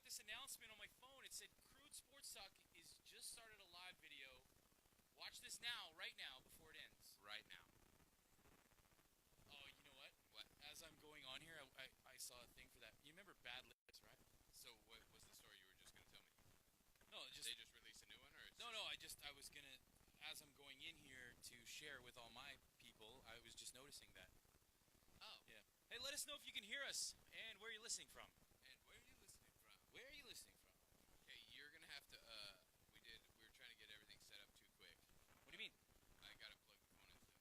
got this announcement on my phone. It said, Crude Sports Talk is just started a live video. Watch this now, right now, before it ends. Right now. Oh, you know what? What? As I'm going on here, I saw a thing for that. You remember Bad Lips, right? So what was the story you were just going to tell me? No, just... They just released a new one? Or No, I was going to... As I'm going in here to share with all my people, I was just noticing that. Oh. Yeah. Hey, let us know if you can hear us and where you're listening from. And where are you listening from? Where are you listening from? Okay, you're going to have to, we were trying to get everything set up too quick. What do you mean? I got to plug the phone into it.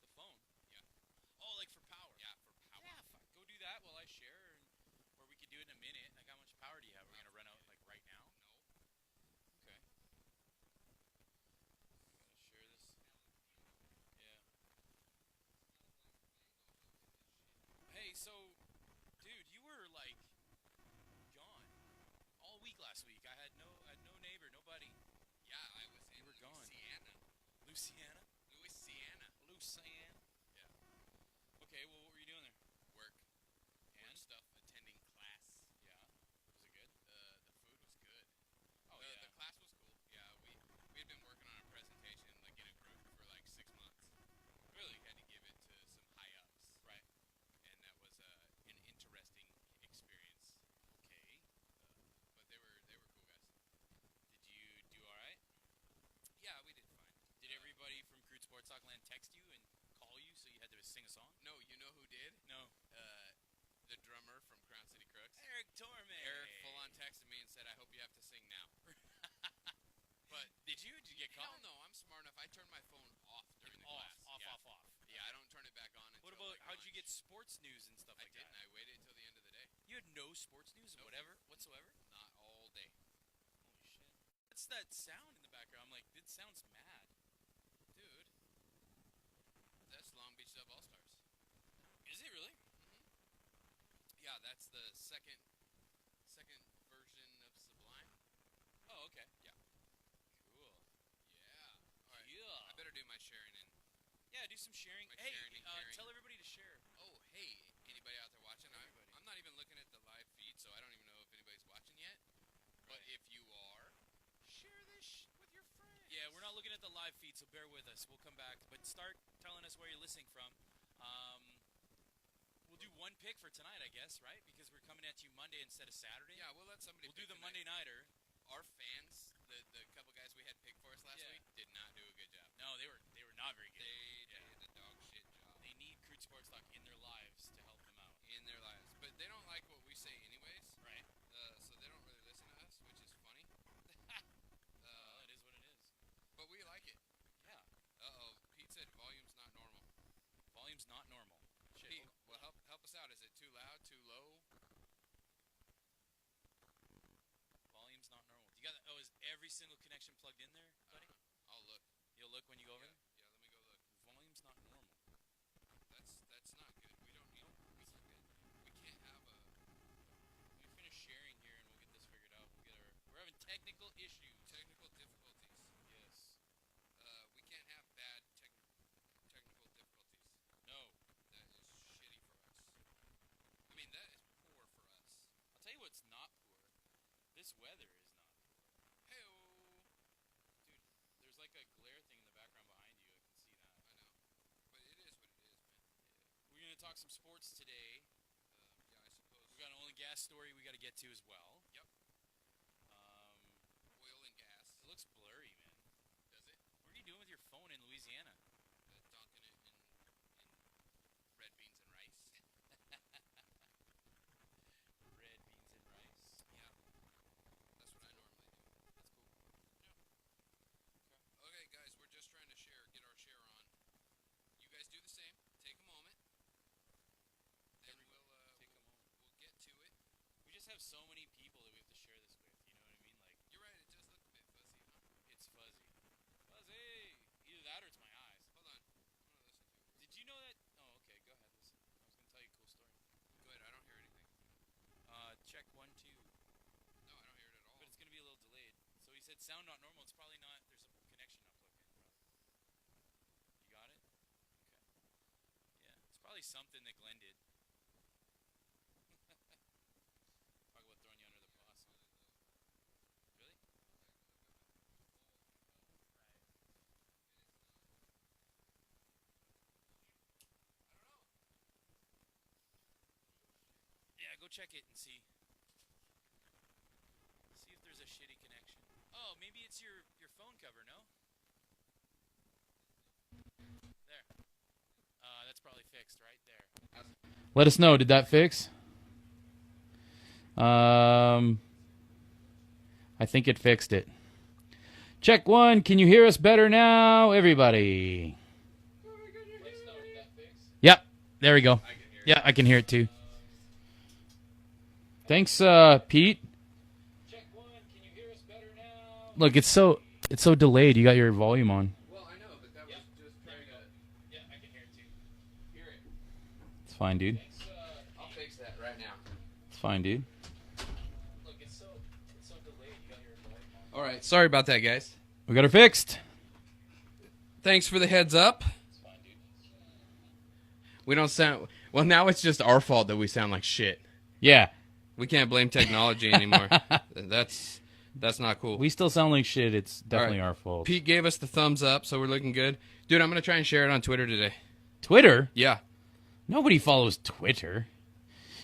The phone? Yeah. Oh, like for power? Yeah, for power. Yeah, fuck. Go do that while I share, or we could do it in a minute. Like, how much power do you have? We're going to run out, like, right now? No. Okay. Gotta share this. Yeah. Hey, so, dude, you were, like, gone all week last week. I had no neighbor, nobody. Yeah, I was in were gone. Louisiana. Louisiana? Louisiana. Yeah. Okay, well, what were you doing there? Work. And? Work stuff. Attending class. Yeah. Was it good? The food was good. Oh, yeah. The class was cool. Yeah, we had been working on a presentation, like, in a group for, like, 6 months. Really had to give it to some high-ups. Right. And that was an interesting experience. Okay. But they were cool guys. Did you do all right? Yeah, we did fine. Did everybody from Crude Sports Talk Land text you and call you so you had to sing a song? No, you know who did? No. The drummer from Crown City Crooks. Eric Torme. Eric full-on texted me and said, I hope you have to sing now. But Did you get hell caught? no, I'm smart enough. I turned my phone off during the Off, class. off, Yeah. off. Yeah, I don't turn it back on until What about, like, how'd you lunch. get sports news and stuff I like didn't. that? I waited until the end of the day. You had no sports news, Nope. whatsoever? Not all day. Holy shit. What's that sound in the background? I'm like, it sounds mad. Dude, that's Long Beach Dub All-Stars. Is it really? Yeah, that's the second version of Sublime. Oh, okay. Yeah. Cool. Yeah. All right. Yeah. I better do my sharing and... Yeah, do some sharing. My Hey, sharing and caring. tell everybody to share. Oh, hey, anybody out there watching? Everybody. I'm not even looking at the live feed, so I don't even know if anybody's watching yet. But Right. if you are, share this with your friends. Yeah, we're not looking at the live feed, so bear with us. We'll come back. But start telling us where you're listening from. We'll do one pick for tonight, I guess, right? Because we're coming at you Monday instead of Saturday. Yeah, we'll let somebody We'll do pick the tonight. Monday Nighter. Our fans, the couple guys we had pick for us last Yeah. week, did not do a good job. No, they were not very good. They Yeah. did a dog shit job They need Crude Sports Talk in their lives to help them out. in their lives. But they don't like what we say anyways, Right. so they don't really listen to us, which is funny. Well, it is what it is. But we like it. Yeah. Uh-oh, Pete said volume's not normal. Volume's not normal. Shit. Pete, hold on. well, help us out. Is it too loud, too low? Volume's not normal. You got? Oh, is every single connection plugged in there, buddy? I'll look. You'll look when you go over Yeah, there. yeah, let me go look. Volume's not normal. That's not good. We don't need. We can't have a We finish sharing here and we'll get this figured out. We're having technical issues. technical difficulties. Yes. We can't have bad technical difficulties. No. That is shitty for us. I mean, that is poor for us. I'll tell you what's not poor. This weather is not poor. Hey-oh. Dude, there's like a glare thing in the background behind you. I can see that. I know. But it is what it is, man. We're going to talk some sports today. Yeah, I suppose. We got an oil and gas story we got to get to as well. Yep. Oil and gas. It looks blurry, man. Does it? What are you doing with your phone in Louisiana? Dunking it in red beans and rice. Red beans and rice. Yeah. That's what I normally do. That's cool. Yeah. Okay. Okay, guys, we're just trying to get our share on. You guys do the same. Take a moment. Then Everybody, take a moment. we'll get to it. We just have so many people that we have to share this with. You know what I mean? Like, You're right. It does look a bit fuzzy, huh? it's fuzzy. Fuzzy! Either that or it's my eyes. Hold on. I'm gonna listen to it. Did you know that? Oh, okay. Go ahead. Listen. I was going to tell you a cool story. Go ahead. I don't hear anything. Check 1, 2. No, I don't hear it at all. But it's going to be a little delayed. So he said sound not normal. It's probably not. There's a connection not plugged in, bro. You got it? Okay. Yeah. It's probably something that Glenn did. Talk about throwing you under the bus. go check it and see. See if there's a shitty connection. Oh, maybe it's your phone cover, no? There. That's probably fixed right there. Let us know. Did that fix? I think it fixed it. Check 1. Can you hear us better now, everybody? Yep. There we go. Yeah, I can hear it too. Thanks, Pete. Check 1. Can you hear us better now? Look, it's so delayed. You got your volume on. Well, I know, but that was just trying to... Yeah, I can hear it too. Hear it. It's fine, dude. I'll fix that right now. It's fine, dude. Look, it's so delayed. You got your volume on. All right, sorry about that, guys. We got her fixed. Thanks for the heads up. It's fine, dude. We don't sound... Well, now it's just our fault that we sound like shit. Yeah. We can't blame technology anymore. That's not cool. We still sound like shit. It's definitely All right. our fault. Pete gave us the thumbs up, so we're looking good. Dude, I'm going to try and share it on Twitter today. Twitter? Yeah. Nobody follows Twitter.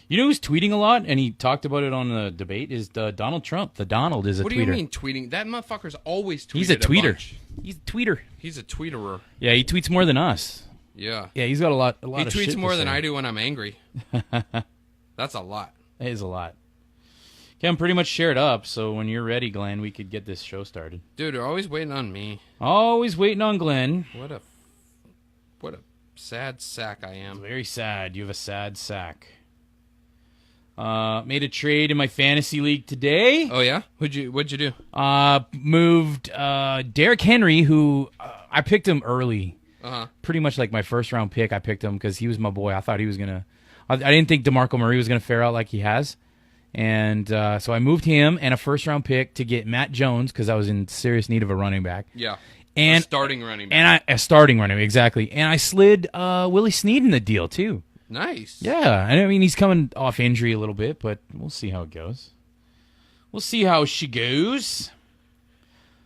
You know who's tweeting a lot, and he talked about it on the debate, is Donald Trump. The Donald is a tweeter. What do you mean tweeting? That motherfucker's always tweeted. He's a tweeter. Bunch. He's a tweeter. He's a tweeterer. Yeah, he tweets more than us. Yeah. Yeah, he's got a lot He of shit tweets to more than say. I do when I'm angry. That's a lot. That is a lot. Okay, I'm pretty much shared up, so when you're ready, Glenn, we could get this show started. Dude, you're always waiting on me. Always waiting on Glenn. What a sad sack I am. Very sad. You have a sad sack. Made a trade in my fantasy league today. Oh yeah? What'd you do? Moved Derrick Henry, who I picked him early. Pretty much like my first round pick. I picked him because he was my boy. I thought he was gonna. I didn't think DeMarco Murray was gonna fare out like he has, and so I moved him and a first round pick to get Matt Jones because I was in serious need of a running back. Yeah. And a starting running back. And a starting running back, exactly. And I slid Willie Snead in the deal too. Nice. Yeah, I mean he's coming off injury a little bit, but we'll see how it goes. We'll see how she goes.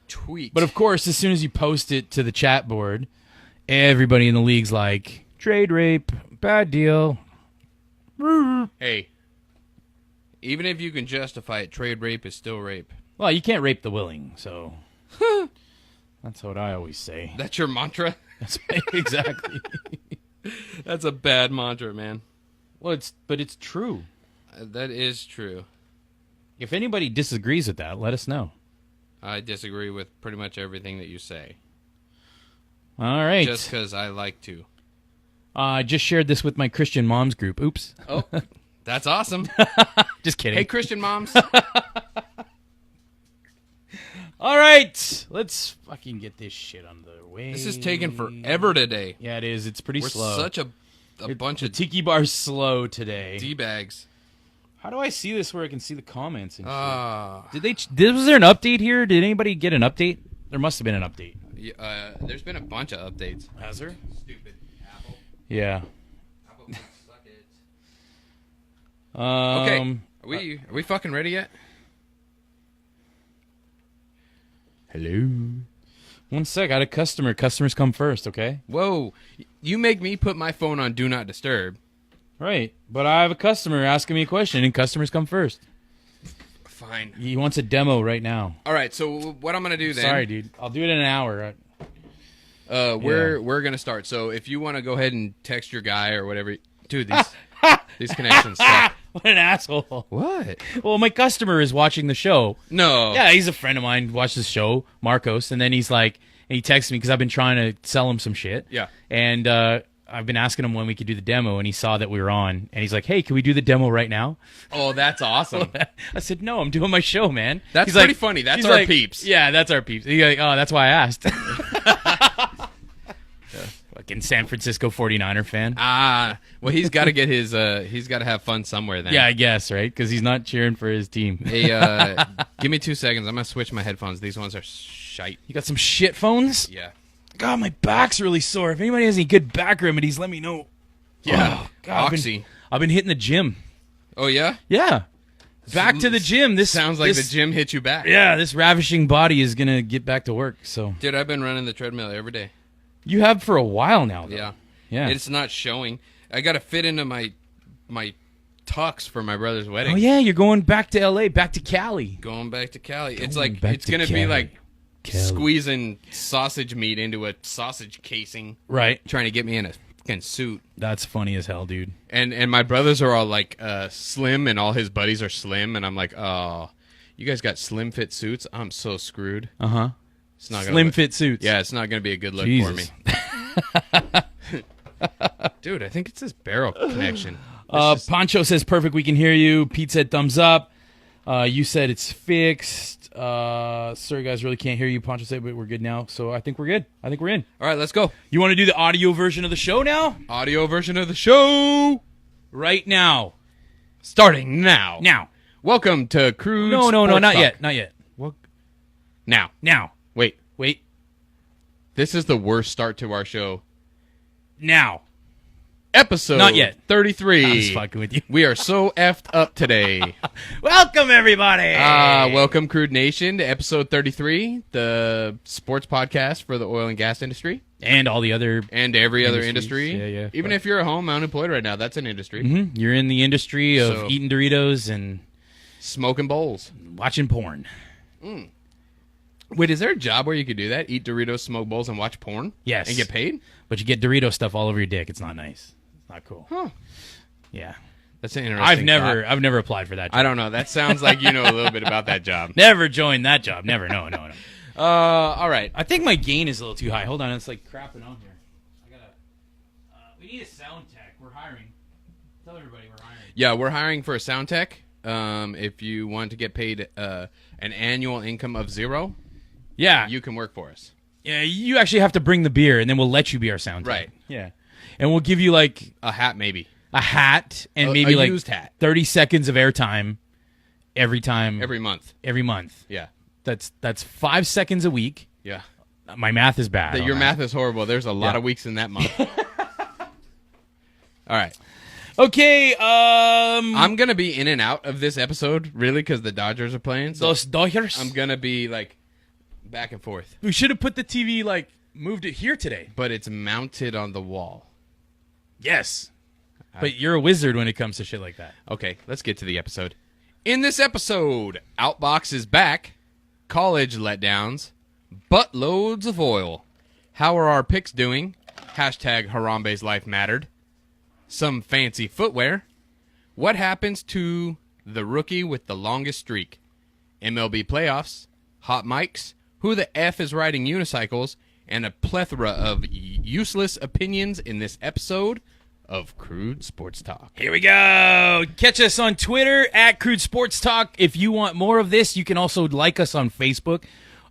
Tweet. But of course, as soon as you post it to the chat board, everybody in the league's like, trade rape, bad deal. Hey, even if you can justify it, trade rape is still rape. Well, you can't rape the willing, so that's what I always say. That's your mantra? That's exactly. That's a bad mantra, man. Well, it's true. That is true. If anybody disagrees with that, let us know. I disagree with pretty much everything that you say. All right. Just because I like to. I just shared this with my Christian moms group. Oops. Oh, that's awesome. Just kidding. Hey, Christian moms. All right. Let's fucking get this shit on the way. This is taking forever today. Yeah, it is. It's pretty We're slow. such a bunch of Tiki Bar's slow today. D-bags. How do I see this where I can see the comments and shit? Uh, Was there an update here? Did anybody get an update? There must have been an update. there's been a bunch of updates. Has there? Stupid Apple. Yeah. Apple suck it. Okay. Are we fucking ready yet? Hello. One sec. I had a customer. Customers come first, okay? Whoa. You make me put my phone on Do Not Disturb. Right. But I have a customer asking me a question, and customers come first. Fine. He wants a demo right now. All right, so what I'm going to do then... Sorry, dude. I'll do it in an hour. We're going to start. So if you want to go ahead and text your guy or whatever... Dude, these connections suck. What an asshole. What? Well, my customer is watching the show. No. Yeah, he's a friend of mine. Watched the show, Marcos, and then he's like... And he texts me because I've been trying to sell him some shit. Yeah. And I've been asking him when we could do the demo, and he saw that we were on. And he's like, hey, can we do the demo right now? Oh, that's awesome. I said, no, I'm doing my show, man. That's he's pretty like, funny. That's he's our like, peeps. Yeah, that's our peeps. He's like, oh, that's why I asked. Fucking San Francisco 49er fan. Well, he's got to get his, he's got to have fun somewhere then. Yeah, I guess, right? Because he's not cheering for his team. Hey, give me 2 seconds. I'm going to switch my headphones. These ones are shite. You got some shit phones? Yeah. God, my back's really sore. If anybody has any good back remedies, let me know. Yeah. Oh, God, Oxy. I've been hitting the gym. Oh, yeah? Yeah. Back to the gym. This sounds like the gym hit you back. Yeah, this ravishing body is going to get back to work. So, Dude, I've been running the treadmill every day. you have for a while now, though. Yeah. Yeah. It's not showing. I got to fit into my tux for my brother's wedding. Oh yeah, you're going back to LA, back to Cali. Going back to Cali. It's Going like back it's to gonna be Cali. like Cali. squeezing sausage meat into a sausage casing, Right. trying to get me in a fucking suit. That's funny as hell, dude. And my brothers are all like slim, and all his buddies are slim, and I'm like, oh, you guys got slim fit suits? I'm so screwed. Uh-huh. It's not Slim look, fit suits. Yeah, it's not gonna be a good look Jesus. for me. Dude, I think it's this barrel connection. Pancho says perfect. We can hear you. Pete said thumbs up. You said it's fixed. Sorry, guys, really can't hear you. Pancho said, but we're good now. So I think we're good. I think we're in. All right, let's go. You want to do the audio version of the show now? Audio version of the show Right now. starting now. Now. Welcome to Crude No, Sports not Talk. yet. Not yet. What? Now. Wait. This is the worst start to our show. Now. Episode Not yet. 33. I was fucking with you. We are so effed up today. Welcome, everybody. Welcome, Crude Nation, to episode 33, the sports podcast for the oil and gas industry. And all the other. And every other Industries. industry. Yeah. Even if you're at home unemployed right now, that's an industry. Mhm. You're in the industry of So- eating Doritos and Smoking bowls. watching porn. Wait, is there a job where you could do that? Eat Doritos, smoke bowls, and watch porn? Yes. And get paid? But you get Dorito stuff all over your dick. It's not nice. It's not cool. Huh. Yeah. That's an interesting thought. I've never applied for that job. I don't know. That sounds like you know a little bit about that job. Never joined that job. Never. No. All right. I think my gain is a little too high. Hold on. It's like crapping on here. I gotta. We need a sound tech. We're hiring. Tell everybody we're hiring. Yeah, we're hiring for a sound tech. If you want to get paid an annual income of $0, Yeah. you can work for us. Yeah. You actually have to bring the beer, and then we'll let you be our sound tech. Right. Yeah. And we'll give you like A hat, maybe. a hat and A maybe like used hat. 30 seconds of airtime every time. Every month. Every month. Yeah. That's 5 seconds a week. Yeah. My math is bad. on Your that. math is horrible. There's a lot Yeah. of weeks in that month. All right. Okay. I'm going to be in and out of this episode, really, because the Dodgers are playing. So Los Dodgers. I'm going to be, like, back and forth. We should have put the TV, like, moved it here today. But it's mounted on the wall. Yes. But you're a wizard when it comes to shit like that. Okay, let's get to the episode. In this episode, Outbox is back, college letdowns, buttloads of oil. How are our picks doing? Hashtag Harambe's life mattered. Some fancy footwear. What happens to the rookie with the longest streak? MLB Playoffs, hot mics, who the F is riding unicycles, and a plethora of useless opinions in this episode of Crude Sports Talk. Here we go. Catch us on Twitter at Crude Sports Talk. If you want more of this, you can also like us on Facebook.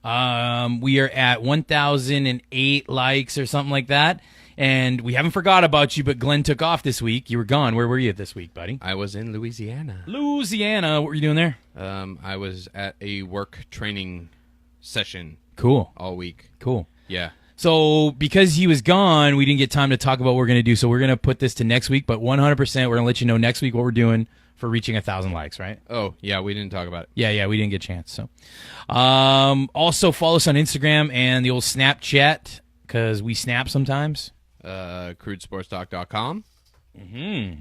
We are at 1,008 likes or something like that. And we haven't forgot about you, but Glenn took off this week. You were gone. Where were you this week, buddy? I was in Louisiana. Louisiana. What were you doing there? I was at a work training session Cool. all week. Cool. Yeah. So because he was gone, we didn't get time to talk about what we're going to do. So we're going to put this to next week. But 100%, we're going to let you know next week what we're doing for reaching 1,000 likes, right? Oh, yeah, we didn't talk about it. Yeah, we didn't get a chance. So, also follow us on Instagram and the old Snapchat because we snap sometimes. CrudeSportsTalk.com.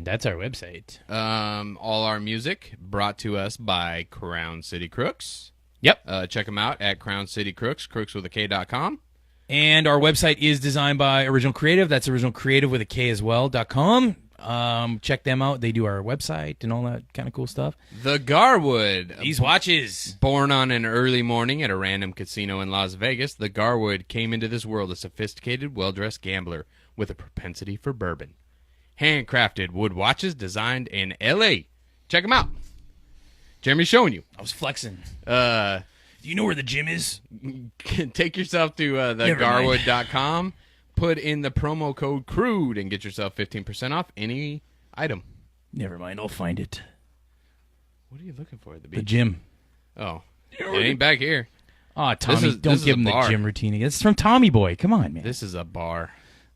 That's our website. All our music brought to us by Crown City Crooks. Yep. Check them out at Crown City Crooks, crookswithak.com. And our website is designed by Original Creative. That's Original Creative with a K as well.com. Check them out. They do our website and all that kind of cool stuff. The Garwood. These watches. Born on an early morning at a random casino in Las Vegas, the Garwood came into this world a sophisticated, well-dressed gambler with a propensity for bourbon. Handcrafted wood watches designed in L.A. Check them out. Jeremy's showing you. I was flexing. Uh, Do you know where the gym is? take yourself to thegarwood.com, put in the promo code CRUDE, and get yourself 15% off any item. Never mind. I'll find it. What are you looking for at the The beach? gym. Oh, it ain't back here. Oh, Tommy, this don't is give a him the bar. gym routine again. It's from Tommy Boy. Come on, man. This is a bar.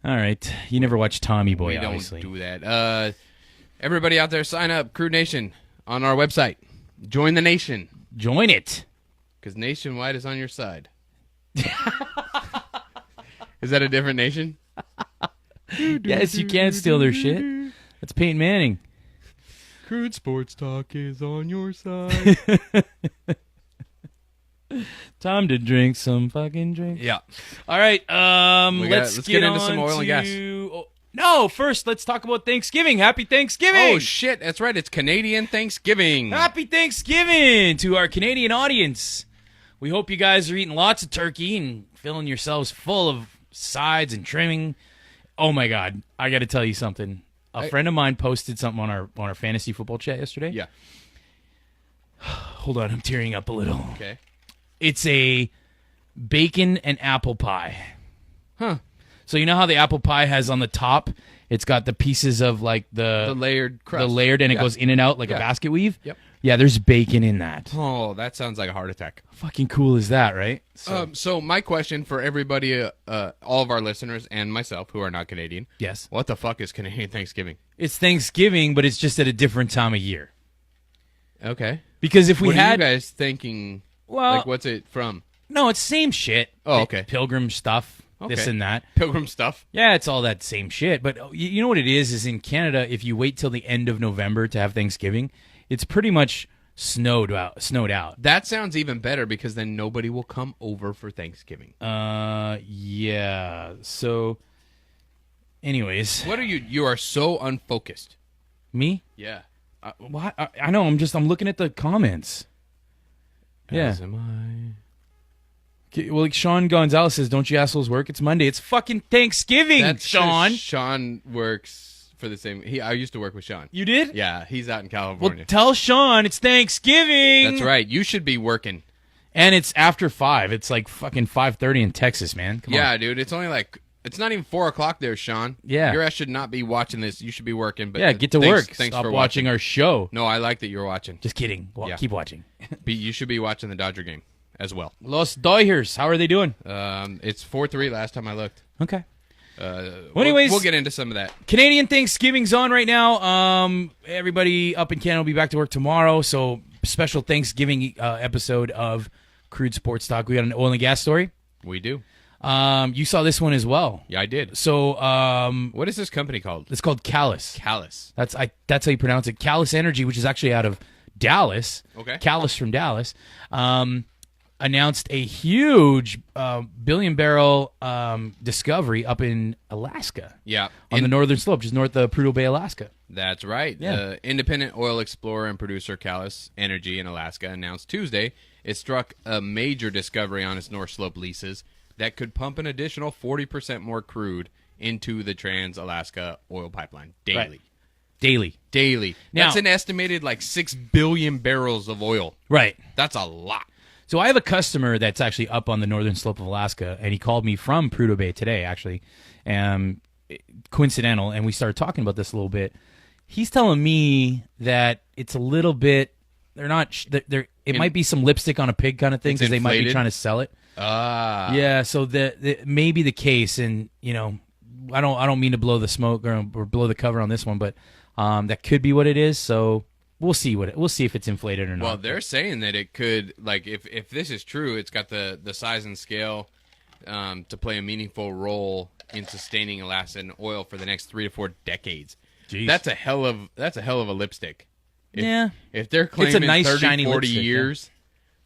All right. You never watched Tommy Boy, We don't obviously. do that. Everybody out there, sign up, Crude Nation, on our website. Join the nation, Join it. because Nationwide is on your side. Is that a different nation? Yes, you can't steal their shit. That's Peyton Manning. Crude Sports Talk is on your side. Time to drink some fucking drink. Yeah. All right. Let's get into some oil and gas. No, first let's talk about Thanksgiving. Happy Thanksgiving. Oh shit, that's right. It's Canadian Thanksgiving. Happy Thanksgiving to our Canadian audience. We hope you guys are eating lots of turkey and filling yourselves full of sides and trimming. Oh my God, I got to tell you something. A friend of mine posted something on our fantasy football chat yesterday. Yeah. Hold on, I'm tearing up a little. Okay. It's a bacon and apple pie. Huh. So you know how the apple pie has on the top, it's got the pieces of like the layered crust. The layered, and it goes in and out like a basket weave? Yep. Yeah, there's bacon in that. Oh, that sounds like a heart attack. Fucking cool is that, right? So my question for everybody, all of our listeners and myself who are not Canadian. Yes. What the fuck is Canadian Thanksgiving? It's Thanksgiving, but it's just at a different time of year. Okay. Because if we what had... are you guys thinking? Well... Like, what's it from? No, it's same shit. Oh, okay. Pilgrim stuff, this and that. Pilgrim stuff? Yeah, it's all that same shit. But you know what it is in Canada, if you wait till the end of November to have Thanksgiving, it's pretty much snowed out. That sounds even better because then nobody will come over for Thanksgiving. Yeah. So, anyways. What are you? You are so unfocused. Me? Yeah. What? I know. I'm looking at the comments. Yeah. As am I. Well, like Sean Gonzalez says, "Don't you assholes work? It's Monday. It's fucking Thanksgiving." That's Sean. Sean works for the same. I used to work with Sean. You did? Yeah, he's out in California. Well, tell Sean it's Thanksgiving. That's right. You should be working. And it's after 5. It's like fucking 5:30 in Texas, man. Come on. Dude. It's only like it's not even 4 o'clock there, Sean. Yeah. Your ass should not be watching this. You should be working. But yeah, get to work. Thanks Stop for watching our show. No, I like that you're watching. Just kidding. Yeah. Keep watching. You should be watching the Dodger game as well. Los Dodgers, how are they doing? It's 4-3 last time I looked. Okay. Anyways, we'll get into some of that. Canadian Thanksgiving's on right now. Everybody up in Canada will be back to work tomorrow, so special Thanksgiving episode of Crude Sports Talk. We got an oil and gas story. We do. You saw this one as well. Yeah, I did. So, what is this company called? It's called Callus. Callus. That's how you pronounce it. Callus Energy, which is actually out of Dallas. Okay. Callus from Dallas. Announced a huge billion-barrel discovery up in Alaska. Yeah. On the northern slope, just north of Prudhoe Bay, Alaska. That's right. Yeah. The independent oil explorer and producer Callus Energy in Alaska announced Tuesday it struck a major discovery on its North Slope leases that could pump an additional 40% more crude into the Trans-Alaska oil pipeline daily. Right. Daily. Now, that's an estimated like 6 billion barrels of oil. Right. That's a lot. So I have a customer that's actually up on the northern slope of Alaska, and he called me from Prudhoe Bay today, actually. Coincidental, and we started talking about this a little bit. He's telling me that it's a little bit. They're not. It might be some lipstick on a pig kind of thing because they might be trying to sell it. Yeah. So that may be the case, and I don't mean to blow the smoke or blow the cover on this one, but that could be what it is. So we'll see if it's inflated or not. Well, they're saying that it could, like, if this is true, it's got the size and scale to play a meaningful role in sustaining Alaskan oil for the next 3 to 4 decades. Jeez. That's a hell of a lipstick. If they're claiming it's a nice 30, shiny 40 lipstick, years,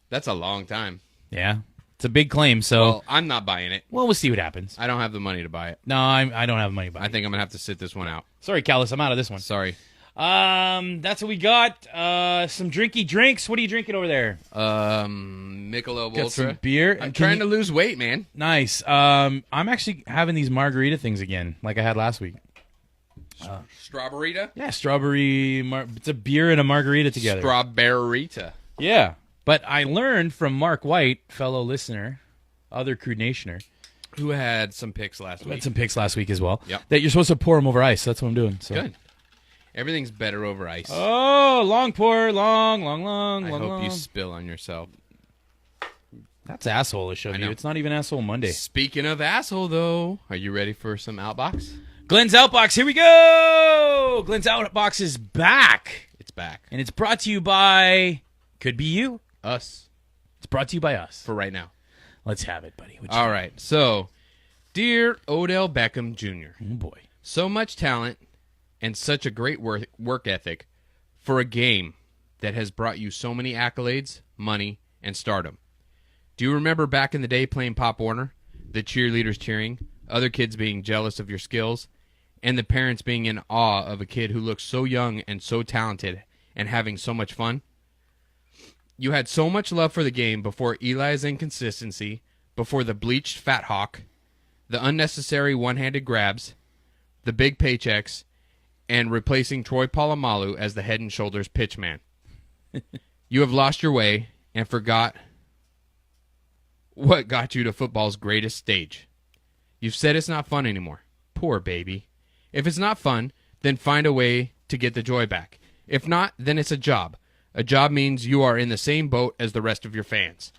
that's a long time. Yeah, it's a big claim. So Well, I'm not buying it. we'll see what happens. I don't have the money to buy it. No, I don't have money. I think I'm gonna have to sit this one out. Sorry, Callus, I'm out of this one. Sorry. That's what we got. Some drinky drinks. What are you drinking over there? Michelob Got Ultra. some beer. I'm trying to lose weight, man. Nice. I'm actually having these margarita things again, like I had last week. Strawberryta? Yeah, strawberry. It's a beer and a margarita together. Strawberryta. Yeah, but I learned from Mark White, fellow listener, other Crude Nationer, Who had some picks last who week. had some picks last week as well. Yep. That you're supposed to pour them over ice. That's what I'm doing. So. Good. Everything's better over ice. Oh, long pour, long. I hope you spill on yourself. That's asshole-ish of I you. know. It's not even Asshole Monday. Speaking of asshole, though, are you ready for some Outbox? Glenn's Outbox, here we go! Glenn's Outbox is back. It's back. And it's brought to you by... Could be you. Us. It's brought to you by us. For right now. Let's have it, buddy. All right. So, dear Odell Beckham Jr., Oh, boy. so much talent and such a great work ethic. for a game that has brought you so many accolades, money, and stardom. Do you remember back in the day playing Pop Warner, the cheerleaders cheering, other kids being jealous of your skills, and the parents being in awe of a kid who looks so young and so talented and having so much fun? You had so much love for the game before Eli's inconsistency, before the bleached fat hawk, the unnecessary one-handed grabs, the big paychecks, and replacing Troy Polamalu as the head and shoulders pitchman. You have lost your way and forgot what got you to football's greatest stage. You've said it's not fun anymore. Poor baby. If it's not fun, then find a way to get the joy back. If not, then it's a job. A job means you are in the same boat as the rest of your fans.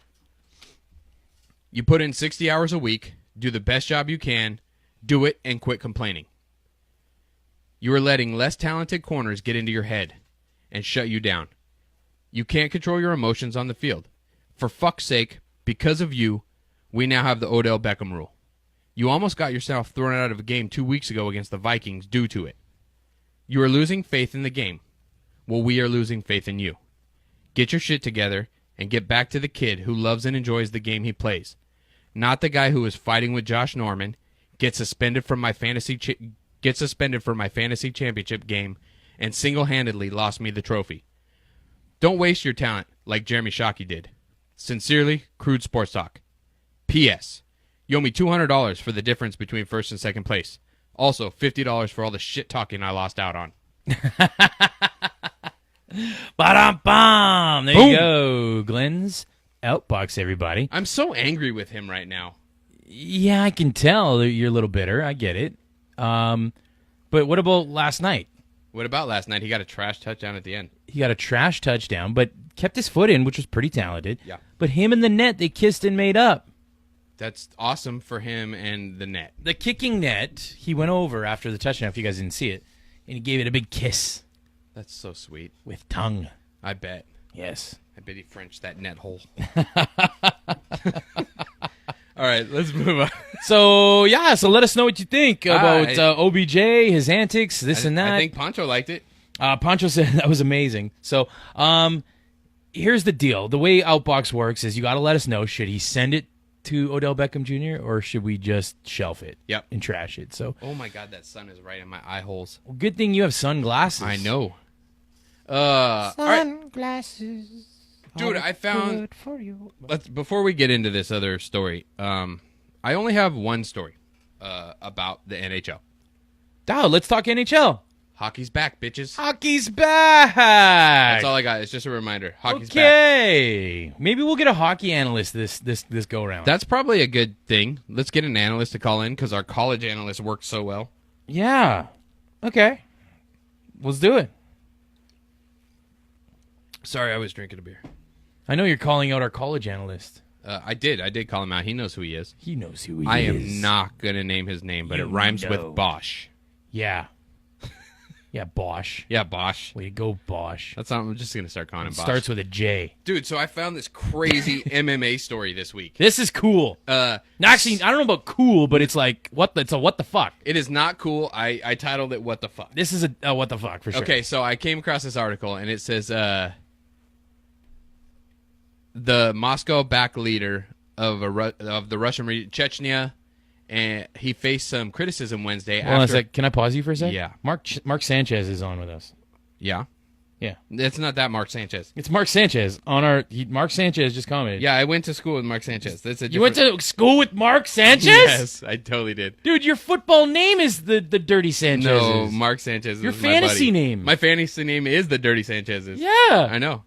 You put in 60 hours a week, do the best job you can, do it, and quit complaining. You are letting less talented corners get into your head and shut you down. You can't control your emotions on the field. For fuck's sake, because of you, we now have the Odell Beckham rule. You almost got yourself thrown out of a game 2 weeks ago against the Vikings due to it. You are losing faith in the game. Well, we are losing faith in you. Get your shit together and get back to the kid who loves and enjoys the game he plays. Not the guy who is fighting with Josh Norman, gets suspended for my fantasy championship game, and single-handedly lost me the trophy. Don't waste your talent like Jeremy Shockey did. Sincerely, Crude Sports Talk. P.S. You owe me $200 for the difference between first and second place. Also, $50 for all the shit talking I lost out on. Ba-dum-bum! There Boom. you go. Glenn's Outbox, everybody. I'm so angry with him right now. Yeah, I can tell that you're a little bitter. I get it. But what about last night? What about last night? He got a trash touchdown at the end. He got a trash touchdown, but kept his foot in, which was pretty talented. Yeah. But him and the net, they kissed and made up. That's awesome for him and the net. The kicking net, he went over after the touchdown, if you guys didn't see it, and he gave it a big kiss That's so sweet. with tongue. I bet. Yes. I bet he Frenched that net hole. All right, let's move on. So let us know what you think about OBJ, his antics, this and that. I think Pancho liked it. Pancho said that was amazing. So here's the deal. The way Outbox works is you got to let us know, should he send it to Odell Beckham Jr. or should we just shelf it and trash it? So, oh, my God, that sun is right in my eye holes. Well, good thing you have sunglasses. I know. Sunglasses. All right. Dude, I found... Good for you. Before we get into this other story, I only have one story about the NHL. Oh, let's talk NHL. Hockey's back, bitches. Hockey's back. That's all I got. It's just a reminder. Hockey's back. Okay. Maybe we'll get a hockey analyst this go around. That's probably a good thing. Let's get an analyst to call in because our college analyst works so well. Yeah. Okay. Let's do it. Sorry, I was drinking a beer. I know you're calling out our college analyst. I did call him out. He knows who he is. He knows who he is. I am not going to name his name, but it rhymes with Bosch. Yeah. Yeah, Bosch. Yeah, Bosch. Way to go, Bosch. That's not, I'm just going to start calling him Bosch. Starts with a J. Dude, so I found this crazy MMA story this week. This is cool. Actually, I don't know about cool, but it's like, it's a what the fuck. It is not cool. I titled it What the Fuck. This is a what the fuck for sure. Okay, so I came across this article, and it says, the Moscow-backed leader of the Russian region, Chechnya, and he faced some criticism Wednesday. Hold on a sec. Can I pause you for a sec? Yeah. Mark Sanchez is on with us. Yeah? Yeah. It's not that Mark Sanchez. It's Mark Sanchez. Mark Sanchez just commented. Yeah, I went to school with Mark Sanchez. You went to school with Mark Sanchez? Yes, I totally did. Dude, your football name is the Dirty Sanchez. No, Mark Sanchez your is fantasy my buddy. name. My fantasy name is the Dirty Sanchez's. Yeah. I know.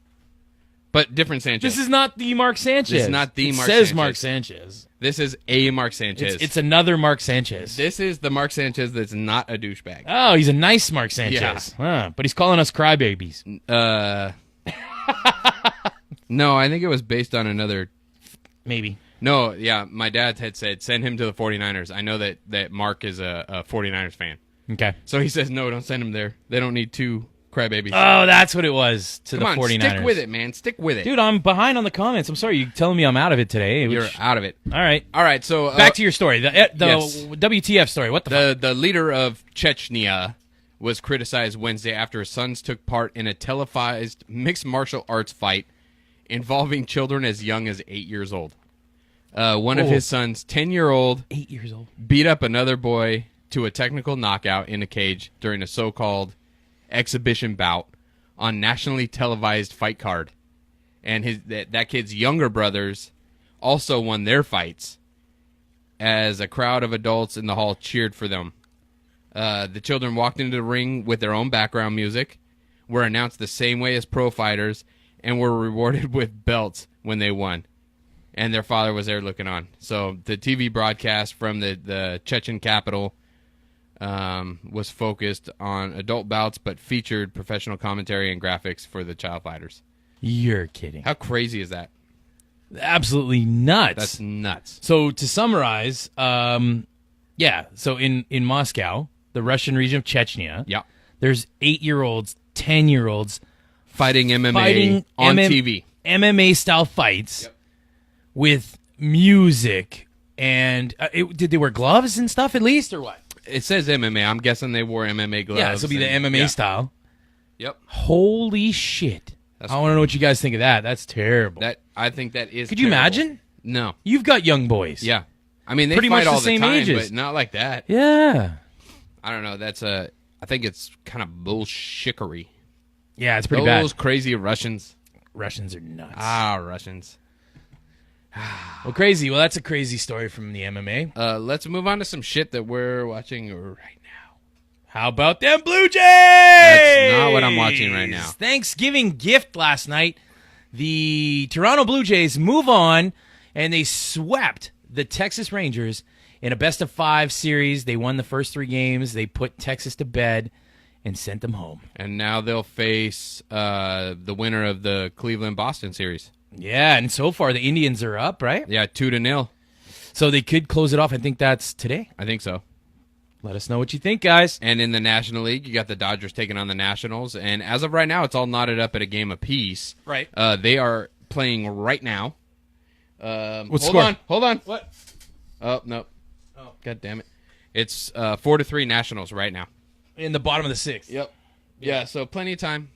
But different Sanchez. This is not the Mark Sanchez. This is not the Mark Sanchez. It says Sanchez. Mark Sanchez. This is a Mark Sanchez. It's another Mark Sanchez. This is the Mark Sanchez that's not a douchebag. Oh, he's a nice Mark Sanchez. Yeah. But he's calling us crybabies. No, I think it was based on another... Maybe. No, yeah, my dad had said, send him to the 49ers. I know that Mark is a 49ers fan. Okay. So he says, no, don't send him there. They don't need two crybabies. Oh, that's what it was to Come the on, 49ers. stick with it, man. Stick with it. Dude, I'm behind on the comments. I'm sorry. You're telling me I'm out of it today. You're out of it. All right. All right, so... Back to your story. The yes. WTF story. What the fuck? The leader of Chechnya was criticized Wednesday after his sons took part in a televised mixed martial arts fight involving children as young as 8 years old. One of his sons, 10-year-old, 8 years old, beat up another boy to a technical knockout in a cage during a so-called exhibition bout on nationally televised fight card. And that kid's younger brothers also won their fights as a crowd of adults in the hall cheered for them. The children walked into the ring with their own background music, were announced the same way as pro fighters, and were rewarded with belts when they won. And their father was there looking on. So the TV broadcast from the Chechen capital was focused on adult bouts, but featured professional commentary and graphics for the child fighters. You're kidding. How crazy is that? Absolutely nuts. That's nuts. So to summarize, so in Moscow, the Russian region of Chechnya, Yeah. there's 8-year-olds, 10-year-olds Fighting MMA on TV. MMA-style fights with music. And did they wear gloves and stuff at least, or what? It says MMA. I'm guessing they wore MMA gloves. Yeah, this will be the MMA style. Yep. Holy shit. I want to know what you guys think of that. That's terrible. I think that is Could you terrible. imagine? No. You've got young boys. Yeah. I mean, they Pretty fight much the all same time, ages. but not like that. Yeah. I don't know. I think it's kind of bullshickery. Yeah, it's pretty Those bad. crazy Russians. Russians are nuts. Russians. Well, crazy. Well, that's a crazy story from the MMA. Let's move on to some shit that we're watching right now. How about them Blue Jays? That's not what I'm watching right now. Thanksgiving gift last night. The Toronto Blue Jays move on, and they swept the Texas Rangers in a best-of-5 series. They won the first 3 games. They put Texas to bed and sent them home. And now they'll face the winner of the Cleveland-Boston series. Yeah, and so far the Indians are up, right? Yeah, 2-0. So they could close it off. I think that's today. I think so. Let us know what you think, guys. And in the National League, you got the Dodgers taking on the Nationals. And as of right now, it's all knotted up at a game apiece. Right. They are playing right now. What's hold score? on. Hold on. What? Oh, no. Oh. God damn it. It's 4-3 Nationals right now. In the bottom of the 6th. Yep. Yeah, so plenty of time.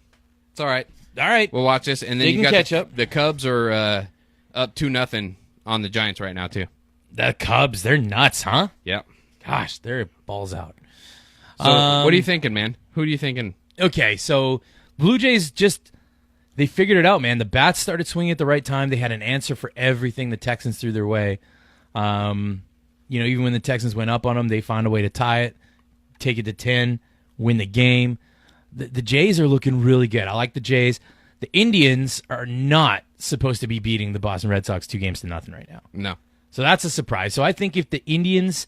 It's all right. All right. We'll watch this. And then They you can got catch up. The Cubs are up 2-0 on the Giants right now, too. The Cubs, they're nuts, huh? Yep. Gosh, they're balls out. So what are you thinking, man? Who are you thinking? Okay, so Blue Jays they figured it out, man. The bats started swinging at the right time. They had an answer for everything the Texans threw their way. Even when the Texans went up on them, they found a way to tie it, take it to 10, win the game. The Jays are looking really good. I like the Jays. The Indians are not supposed to be beating the Boston Red Sox 2-0 right now. No. So that's a surprise. So I think if the Indians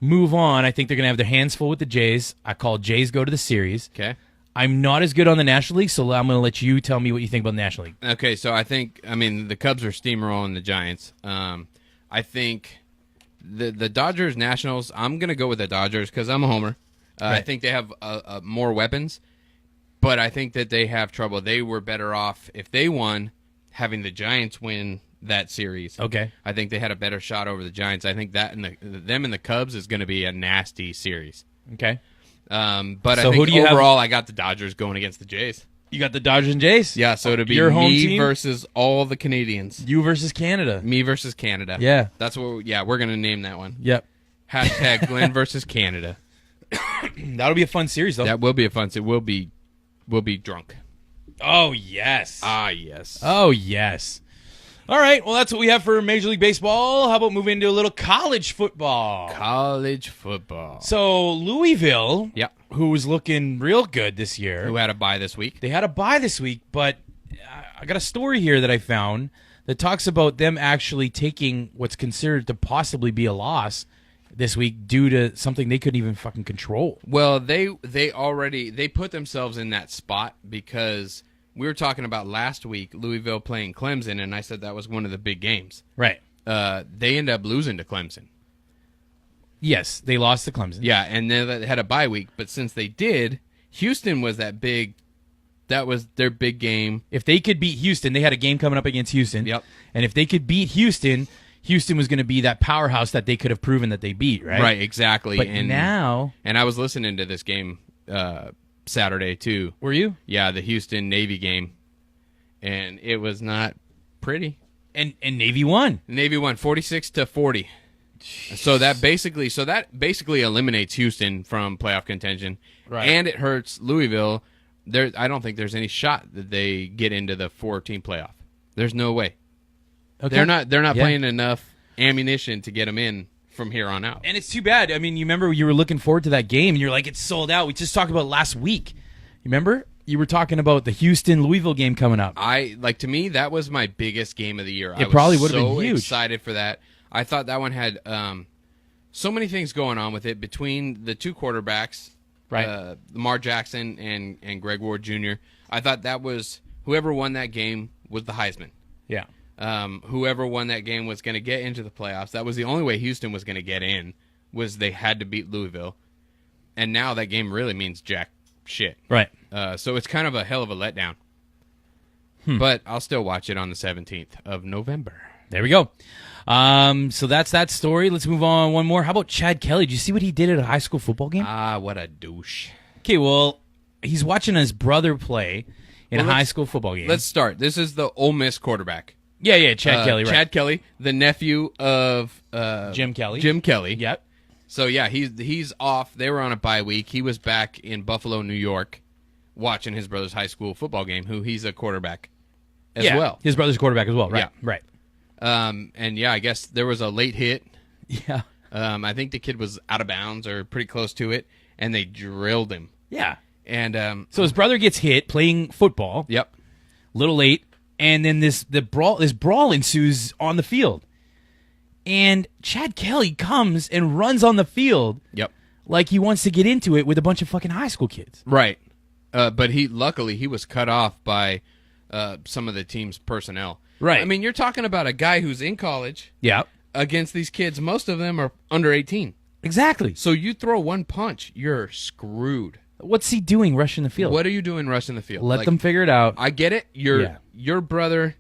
move on, I think they're going to have their hands full with the Jays. I call Jays go to the series. Okay. I'm not as good on the National League, so I'm going to let you tell me what you think about the National League. Okay, so the Cubs are steamrolling the Giants. I think the Dodgers, Nationals, I'm going to go with the Dodgers because I'm a homer. Right. I think they have more weapons, but I think that they have trouble. They were better off, if they won, having the Giants win that series. Okay. I think they had a better shot over the Giants. I think that them and the Cubs is going to be a nasty series. Okay. But So I who think do you have? overall, I got the Dodgers going against the Jays. You got the Dodgers and Jays? Yeah, so it'll be Your home me team? versus all the Canadians. You versus Canada. Me versus Canada. Yeah. That's what. Yeah, we're gonna name that one. Yep. Hashtag Glenn versus Canada. That'll be a fun series, though. That will be a fun. It will be. We'll be drunk. Oh, yes. Yes. Oh, yes. All right, well, that's what we have for Major League Baseball. How about moving into a little college football? College football. So, Louisville, Yep. who was looking real good this year. Who had a bye this week? They had a bye this week, but I got a story here that I found that talks about them actually taking what's considered to possibly be a loss this week due to something they couldn't even fucking control. Well, they put themselves in that spot because we were talking about last week Louisville playing Clemson, and I said that was one of the big games. Right. They ended up losing to Clemson. Yes, they lost to Clemson. Yeah, and then they had a bye week, but since they did, Houston was that was their big game. If they could beat Houston, they had a game coming up against Houston. Yep. And if they could beat Houston, Houston was going to be that powerhouse that they could have proven that they beat, right? Right, exactly. But now... And I was listening to this game Saturday too. Were you? Yeah, the Houston Navy game, and it was not pretty. And Navy won. Navy won 46-40. So that basically eliminates Houston from playoff contention, Right. and it hurts Louisville. I don't think there's any shot that they get into the 4-team playoff. There's no way. Okay. They're not Yeah. playing enough ammunition to get them in from here on out. And it's too bad. I mean, you remember you were looking forward to that game, and you're like, it's sold out. We just talked about it last week. You remember? You were talking about the Houston-Louisville game coming up. To me, that was my biggest game of the year. It probably would have been so huge. excited for that. I thought that one had so many things going on with it between the two quarterbacks, Right. Lamar Jackson and Greg Ward Jr. I thought that was whoever won that game was the Heisman. Yeah. Whoever won that game was going to get into the playoffs. That was the only way Houston was going to get in, was they had to beat Louisville. And now that game really means jack shit. Right. So it's kind of a hell of a letdown. But I'll still watch it on the 17th of November. There we go. So that's that story. Let's move on one more. How about Chad Kelly? Did you see what he did at a high school football game? What a douche. Okay, well, he's watching his brother play in a Well, high school football game. Let's start. This is the Ole Miss quarterback. Yeah, Chad Kelly, right. Chad Kelly, the nephew of Jim Kelly. Jim Kelly. Yep. So, yeah, he's off. They were on a bye week. He was back in Buffalo, New York, watching his brother's high school football game, who he's a quarterback as well. His brother's quarterback as well, right? Yeah. Right. And, yeah, I guess there was a late hit. Yeah. I think the kid was out of bounds or pretty close to it, and they drilled him. Yeah. And So his brother gets hit playing football. Yep. A little late, and then this brawl ensues on the field. And Chad Kelly comes and runs on the field Yep. like he wants to get into it with a bunch of fucking high school kids. Right. But luckily he was cut off by some of the team's personnel. Right. I mean, you're talking about a guy who's in college Yeah. against these kids. Most of them are under 18. Exactly. So you throw one punch, you're screwed. What's he doing rushing the field? What are you doing rushing the field? Let them figure it out. I get it. Your brother,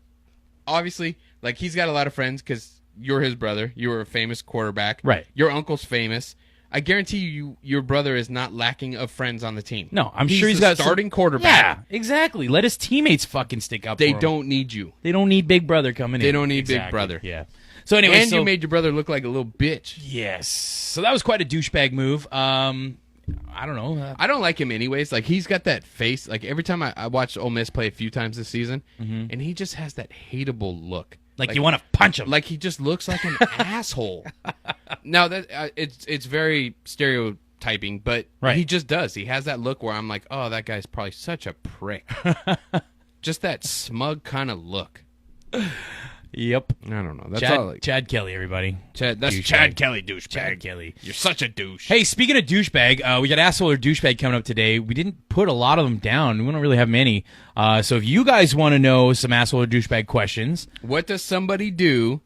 obviously, like he's got a lot of friends because you're his brother. You were a famous quarterback. Right. Your uncle's famous. I guarantee you, your brother is not lacking of friends on the team. No, I'm sure he's the got starting quarterback. Yeah, exactly. Let his teammates fucking stick up. They for him. don't need you. They don't need Big Brother coming in. They don't need Exactly. Big Brother. Yeah. So anyway, And you made your brother look like a little bitch. yes. So that was quite a douchebag move. I don't know. I don't like him anyways. Like, he's got that face. Like, every time I watched Ole Miss play a few times this season, and he just has that hateable look. Like you want to punch him. Like, he just looks like an asshole. Now, that it's very stereotyping, but Right. he just does. He has that look where I'm like, oh, that guy's probably such a prick. Just that smug kind of look. Yep. I don't know. That's all. Chad Kelly, everybody. That's douchebag. Chad Kelly, douchebag. Chad Kelly. You're such a douche. Hey, speaking of douchebag, we got asshole or douchebag coming up today. We didn't put a lot of them down. We don't really have many. So if you guys want to know some asshole or douchebag questions, What does somebody do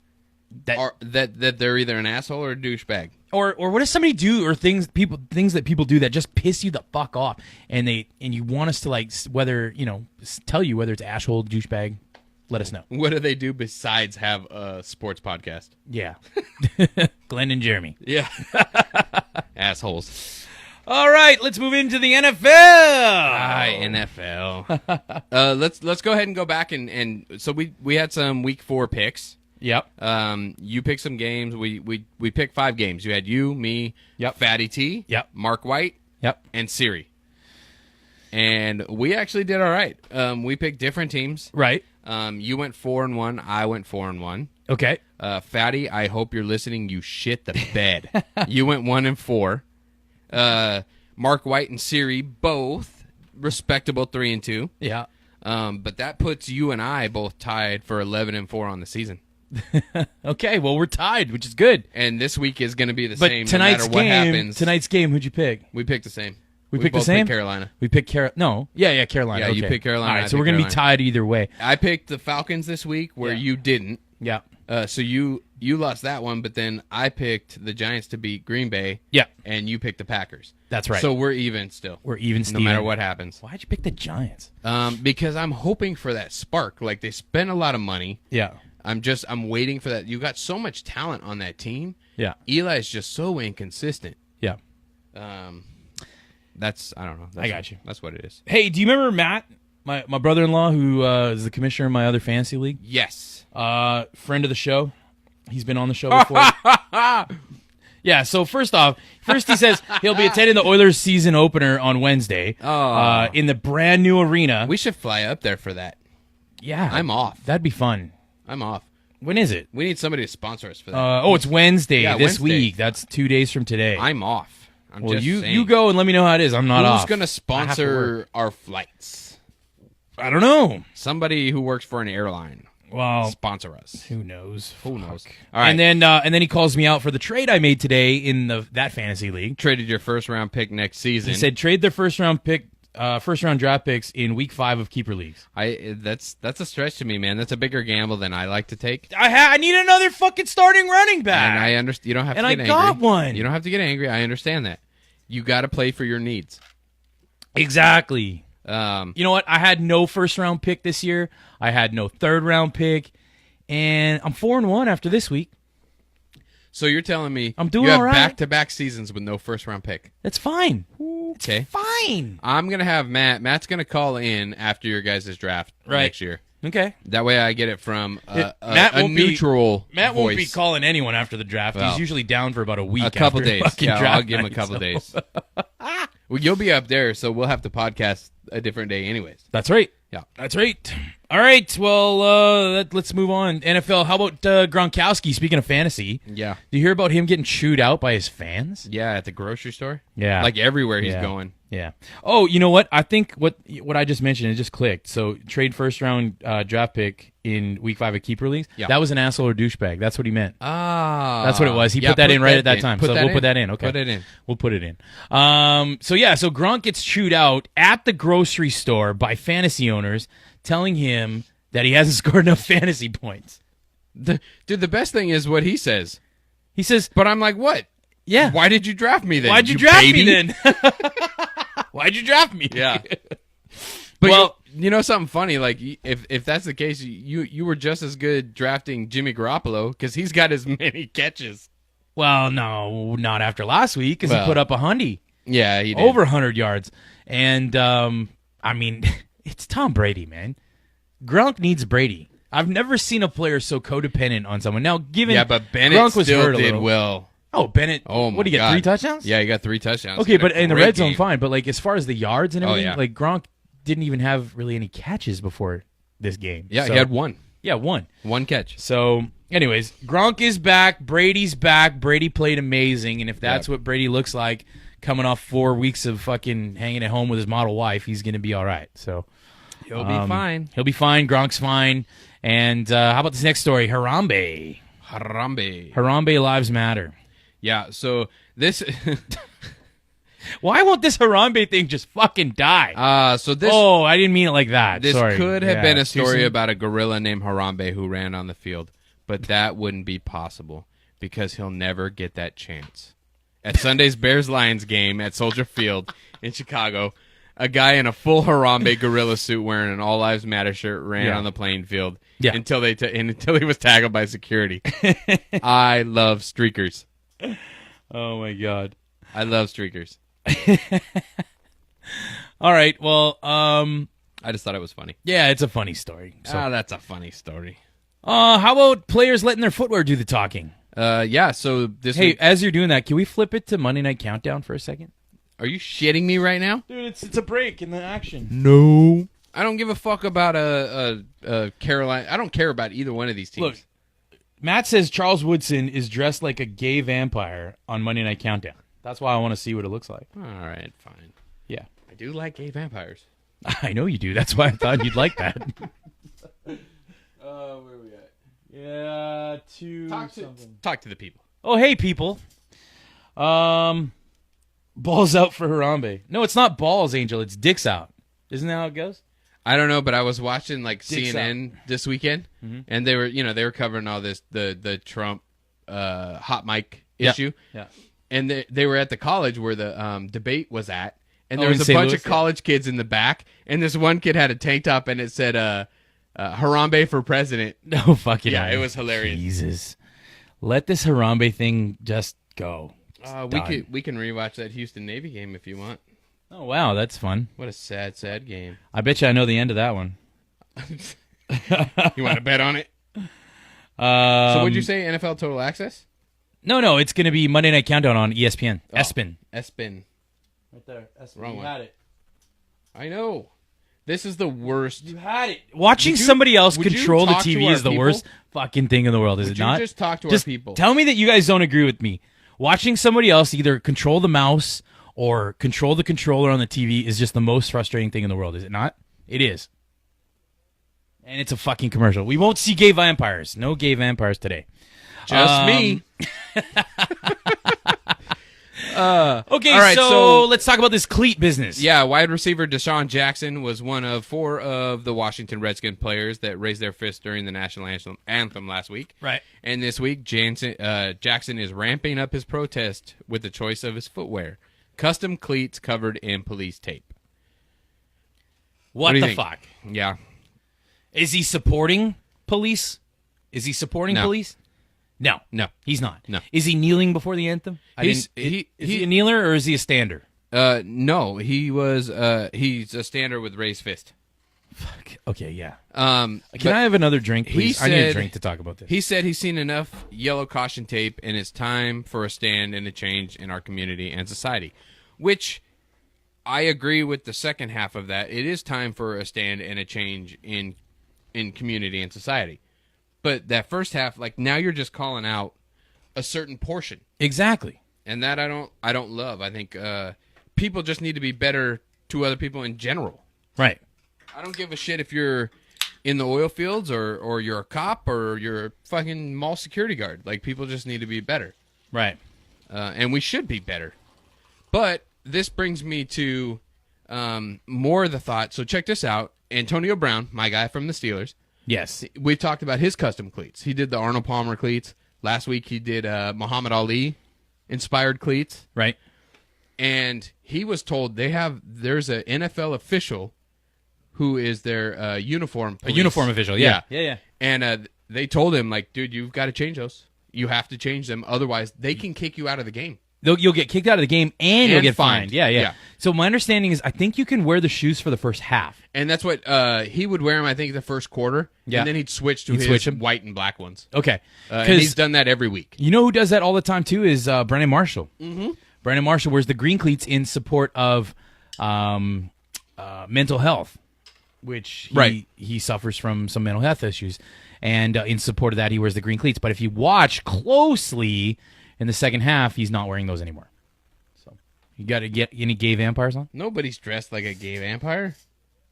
that that they're either an asshole or a douchebag? or what does somebody do or things that people do that just piss you the fuck off, and you want us to tell you whether it's asshole, douchebag. Let us know. What do they do besides have a sports podcast? Yeah. Glenn and Jeremy. Yeah. Assholes. All right, let's move into the NFL. Hi, NFL. Let's go ahead and go back and so we had some week 4 picks. Yep. You picked some games. We picked 5 games. You had you, me, Yep. Fatty T, Yep. Mark White, Yep. and Siri. And we actually did all right. We picked different teams. Right. You went 4-1. I went 4-1. Okay. Fatty, I hope you're listening. You shit the bed. You went 1-4. Mark White and Siri both respectable 3-2. Yeah. But that puts you and I both tied for 11-4 on the season. Okay. Well, we're tied, which is good. And this week is going to be the But same. tonight's no matter what game. happens. Tonight's game. Who'd you pick? We picked the same. We picked the both same? Picked Carolina. We picked No. Yeah, Carolina. Yeah, you okay. picked Carolina, All I right, so picked we're going to be Carolina. tied either way. I picked the Falcons this week, where Yeah. you didn't. Yeah. So you lost that one, but then I picked the Giants to beat Green Bay. Yeah. And you picked the Packers. That's right. So we're even still. We're even, no Steven. matter what happens. Why'd you pick the Giants? Because I'm hoping for that spark. Like, they spent a lot of money. Yeah. I'm waiting for that. You got so much talent on that team. Yeah. Eli's just so inconsistent. Yeah. I don't know. I got you. That's what it is. Hey, do you remember Matt, my brother-in-law, who is the commissioner of my other fantasy league? Yes. Friend of the show. He's been on the show before. Yeah, so first he says he'll be attending the Oilers season opener on Wednesday in the brand new arena. We should fly up there for that. Yeah. I'm off. That'd be fun. I'm off. When is it? We need somebody to sponsor us for that. It's Wednesday this Wednesday. week. That's 2 days from today. I'm off. Well, just you saying. go and let me know how it is. I'm not off. Who's going to I have sponsor our flights? I don't know. Somebody who works for an airline. Well, Sponsor us. who knows? Who knows? All right. And then he calls me out for the trade I made today in that fantasy league. Traded your first round pick next season. He said trade their first round draft picks in week 5 of keeper leagues. That's a stretch to me, man. That's a bigger gamble than I like to take. I need another fucking starting running back. And I understand. You don't have to And get I angry. got one. You don't have to get angry. I understand that. You got to play for your needs. Exactly. You know what? I had no first round pick this year. I had no third round pick, and I'm 4-1 after this week. So you're telling me I'm doing you have all right. back-to-back seasons with no first round pick. That's fine. Okay. It's fine. I'm gonna have Matt. Matt's gonna call in after your guys' draft next year. Okay. That way, I get it from Matt a won't be- neutral. Matt voice. won't be calling anyone after the draft. Well, He's usually down for about a week. A couple after days. fucking Yeah, draft I'll give him a night, couple so- days. Well, you'll be up there, so we'll have to podcast a different day, anyways. That's right. Yeah. That's right. All right. Well, let's move on. NFL. How about Gronkowski? Speaking of fantasy, Yeah. do you hear about him getting chewed out by his fans? Yeah, at the grocery store. Yeah. Like everywhere he's Yeah. going. Yeah. Oh, you know what? I think what I just mentioned, it just clicked. So trade first round draft pick in week 5 of keeper leagues. Yeah. That was an asshole or douchebag. That's what he meant. Ah. That's what it was. He put that in right at that time. So we'll put that in. Okay. Put it in. We'll put it in. So Gronk gets chewed out at the grocery store by fantasy owners telling him that he hasn't scored enough fantasy points. Dude, the best thing is what he says. He says, But I'm like, what? yeah. Why did you draft me then? Why'd you draft baby? me then? Why'd you draft me? Yeah. But Well- you know something funny? Like, if that's the case, you were just as good drafting Jimmy Garoppolo because he's got as many catches. Well, no, not after last week because Well, he put up 100. Yeah, he did. Over 100 yards. And, I mean, it's Tom Brady, man. Gronk needs Brady. I've never seen a player so codependent on someone. Now, given Yeah, but Bennett Gronk was still hurt a did little. well. Oh, Bennett. Oh, my what, did he get, God. 3 touchdowns? Yeah, he got 3 touchdowns. Okay, but in the Great red zone, game. fine. But, like, as far as the yards and everything, yeah. like, Gronk didn't even have really any catches before this game. Yeah, So- he had one. Yeah, one. One catch. So, anyways, Gronk is back. Brady's back. Brady played amazing. And if that's what Brady looks like coming off 4 weeks of fucking hanging at home with his model wife, he's going to be all right. So, He'll be fine. He'll be fine. Gronk's fine. And how about this next story? Harambe. Harambe lives matter. Yeah, so this... Why won't this Harambe thing just fucking die? so this... Oh, I didn't mean it like that. This Sorry. could have Yeah, been a too story soon. about a gorilla named Harambe who ran on the field, but that wouldn't be possible because he'll never get that chance. At Sunday's Bears-Lions game at Soldier Field in Chicago, a guy in a full Harambe gorilla suit wearing an All Lives Matter shirt ran on the playing field until he was tackled by security. I love streakers. Oh, my God. I love streakers. All right. Well, I just thought it was funny. yeah, it's a funny story. So, That's a funny story. how about players letting their footwear do the talking? So this Hey, week, as you're doing that, can we flip it to Monday Night Countdown for a second? are you shitting me right now? Dude, it's a break in the action. No. I don't give a fuck about a Carolina. I don't care about either one of these teams. Look, Matt says Charles Woodson is dressed like a gay vampire on Monday Night Countdown. That's why I want to see what it looks like. All right, fine. Yeah. I do like gay vampires. I know you do. That's why I thought you'd like that. Where are we at? Yeah, Talk to the people. Oh, hey, people. Balls out for Harambe. No, it's not balls, Angel. It's dicks out. Isn't that how it goes? I don't know, but I was watching like Dicks CNN this weekend, and they were covering all this the Trump hot mic issue. Yeah. And they were at the college where the debate was at, and there in was a St. bunch Louis, of college kids in the back, and this one kid had a tank top, and it said Harambe for president. No fucking Yeah, way. it was hilarious. Jesus. Let this Harambe thing just go. We can rewatch that Houston Navy game if you want. Oh, wow. That's fun. What a sad, sad game. I bet you I know the end of that one. You want to bet on it? So what'd you say, NFL Total Access? No. It's going to be Monday Night Countdown on ESPN. ESPN. ESPN. Right there. ESPN. Wrong You one. had it. I know. This is the worst. You had it. Watching somebody else would you control the talk to TV our is the people? worst fucking thing in the world, is Would it you not? just talk to our people? Tell me that you guys don't agree with me. Watching somebody else either control the mouse or control the controller on the TV is just the most frustrating thing in the world, is it not? It is. And it's a fucking commercial. We won't see gay vampires. No gay vampires today. Just me. Okay, all right, so let's talk about this cleat business. Yeah, wide receiver Deshaun Jackson was one of 4 of the Washington Redskins players that raised their fist during the national anthem last week. Right. And this week, Jackson is ramping up his protest with the choice of his footwear. Custom cleats covered in police tape. What do you the think? fuck? Yeah. Is he supporting police? Is he supporting No. police? No. No. He's not. No. Is he kneeling before the anthem? He's- Is he a kneeler or is he a stander? No, he's a stander with raised fist. Fuck. Okay, yeah. Can Can I have another drink, please? I need a said- drink to talk about this. He said he's seen enough yellow caution tape and it's time for a stand and a change in our community and society, which I agree with the second half of that. It is time for a stand and a change in community and society. But that first half, like, now you're just calling out a certain portion. Exactly. And that I don't love. I think people just need to be better to other people in general. Right. I don't give a shit if you're in the oil fields or you're a cop or you're a fucking mall security guard. Like, people just need to be better. Right. And we should be better. But this brings me to more of the thought. So check this out. Antonio Brown, my guy from the Steelers. Yes. We've talked about his custom cleats. He did the Arnold Palmer cleats. Last week he did Muhammad Ali inspired cleats. Right. And he was told there's an NFL official who is their uniform police. A uniform official, yeah. Yeah. And they told him, like, dude, you've got to change those. You have to change them. Otherwise, they can kick you out of the game. You'll get kicked out of the game and you'll get fined. Yeah. Yeah. So my understanding is I think you can wear the shoes for the first half. And that's what he would wear them, I think, the first quarter. Yeah. And then he'd switch to his switch 'em. white and black ones. Okay. And he's done that every week. You know who does that all the time, too, is Brandon Marshall. Mm-hmm. Brandon Marshall wears the green cleats in support of mental health, which he suffers from some mental health issues. And in support of that, he wears the green cleats. But if you watch closely in the second half, he's not wearing those anymore. So you got to get any gay vampires on? Nobody's dressed like a gay vampire.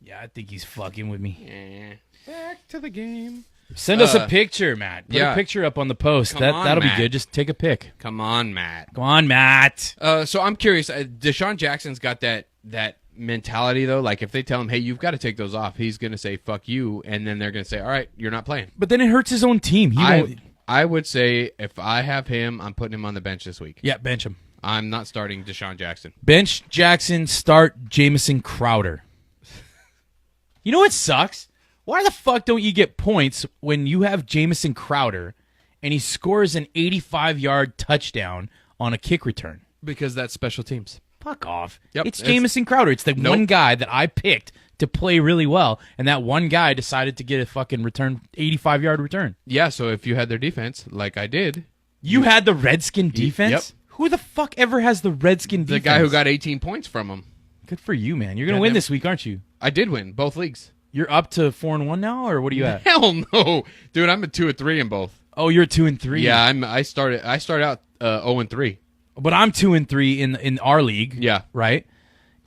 Yeah, I think he's fucking with me. Back to the game. Send us a picture, Matt. Put a picture up on the post. That'll Matt. be good. Just take a pic. Come on, Matt. Go on, Matt. So I'm curious. Deshaun Jackson's got that mentality, though. Like, if they tell him, hey, you've got to take those off, he's going to say, fuck you. And then they're going to say, all right, you're not playing. But then it hurts his own team. He won't. I would say if I have him, I'm putting him on the bench this week. Yeah, bench him. I'm not starting Deshaun Jackson. Bench Jackson, start Jamison Crowder. You know what sucks? Why the fuck don't you get points when you have Jamison Crowder and he scores an 85-yard touchdown on a kick return? Because that's special teams. Fuck off. Yep, It's Jamison Crowder. It's the Nope. one guy that I picked to play really well, and that one guy decided to get a fucking return, 85-yard return. Yeah, so if you had their defense, like I did. You had the Redskin defense? Yep. Who the fuck ever has the Redskin defense? The guy who got 18 points from him. Good for you, man. You're going to win this week, aren't you? I did win both leagues. You're up to 4-1 now, or what are you at? Hell no. Dude, I'm at 2-3 in both. Oh, you're 2-3. Yeah, I started out 0-3. But I'm 2-3 in our league. Yeah. Right?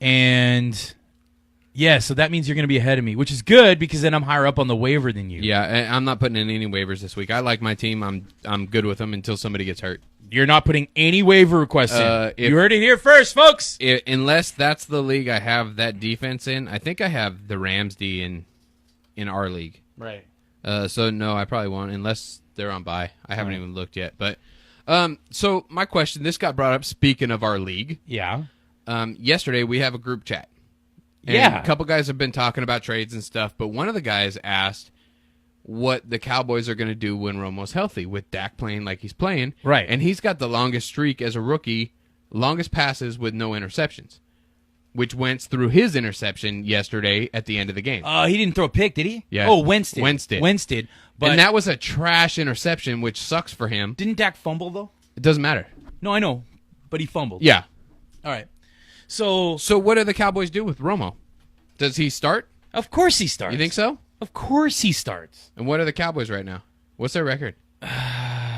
And yeah, so that means you're going to be ahead of me, which is good because then I'm higher up on the waiver than you. Yeah, and I'm not putting in any waivers this week. I like my team. I'm good with them until somebody gets hurt. You're not putting any waiver requests in. If- You heard it here first, folks. Unless that's the league I have that defense in. I think I have the Rams D in our league. Right. So no, I probably won't unless they're on bye. I haven't even looked yet. But so my question, this got brought up speaking of our league. Yeah. Yesterday we have a group chat. And Yeah. a couple guys have been talking about trades and stuff, but one of the guys asked what the Cowboys are going to do when Romo's healthy, with Dak playing like he's playing. Right. And he's got the longest streak as a rookie, longest passes with no interceptions. which Wentz threw his interception yesterday at the end of the game. He didn't throw a pick, did he? Yeah. Oh, Wentz did. Wentz did. But and that was a trash interception, which sucks for him. Didn't Dak fumble, though? It doesn't matter. No, I know. But he fumbled. Yeah. All right. So what do the Cowboys do with Romo? Does he start? Of course he starts. You think so? Of course he starts. And what are the Cowboys right now? What's their record?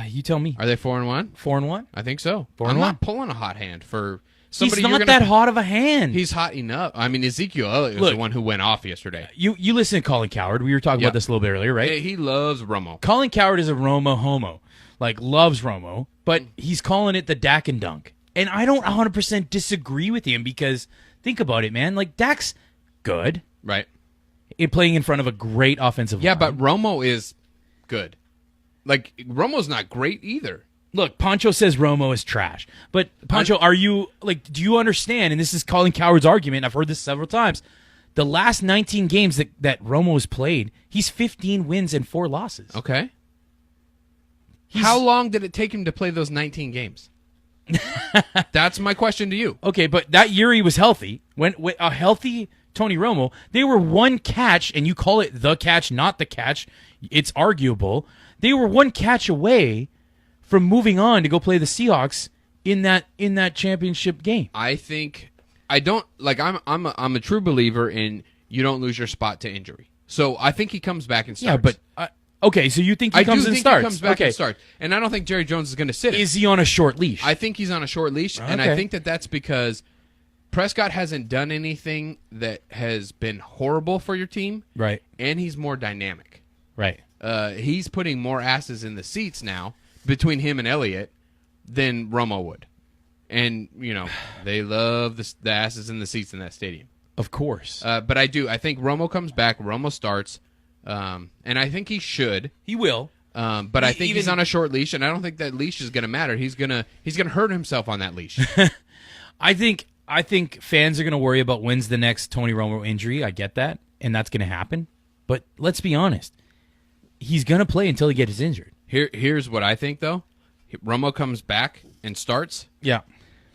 You tell me. Are they 4-1? 4-1? I think so. 4-1? I'm not pulling a hot hand for somebody. He's not that hot of a hand. He's hot enough. I mean, Ezekiel Elliott was the one who went off yesterday. You listen to Colin Cowherd. We were talking about this a little bit earlier, right? Yeah, he loves Romo. Colin Cowherd is a Romo homo. Like, loves Romo, but he's calling it the Dak and Dunk. And I don't 100% disagree with him because think about it, man. Like, Dak's good. Right. Playing in front of a great offensive line. Yeah, but Romo is good. Like, Romo's not great either. Look, Pancho says Romo is trash. But, Pancho, do you understand, and this is Colin Cowherd's argument, I've heard this several times, the last 19 games that Romo has played, he's 15 wins and 4 losses. Okay. How long did it take him to play those 19 games? That's my question to you. Okay, but that year he was healthy. When a healthy Tony Romo, they were one catch, and you call it the catch, not the catch. It's arguable. They were one catch away from moving on to go play the Seahawks in that championship game. I think I'm a true believer in you don't lose your spot to injury. So I think he comes back and starts. Yeah, but okay, so you think he comes and starts? He comes back and starts, and I don't think Jerry Jones is going to sit him. Is he on a short leash? I think he's on a short leash, and I think that's because Prescott hasn't done anything that has been horrible for your team, right? And he's more dynamic, right? He's putting more asses in the seats now between him and Elliott than Romo would, and they love the asses in the seats in that stadium, of course. But I think Romo comes back, Romo starts. And I think he should. He will. But I think he's on a short leash, and I don't think that leash is going to matter. He's gonna hurt himself on that leash. I think fans are going to worry about when's the next Tony Romo injury. I get that, and that's going to happen. But let's be honest. He's going to play until he gets injured. Here's what I think, though. Romo comes back and starts. Yeah.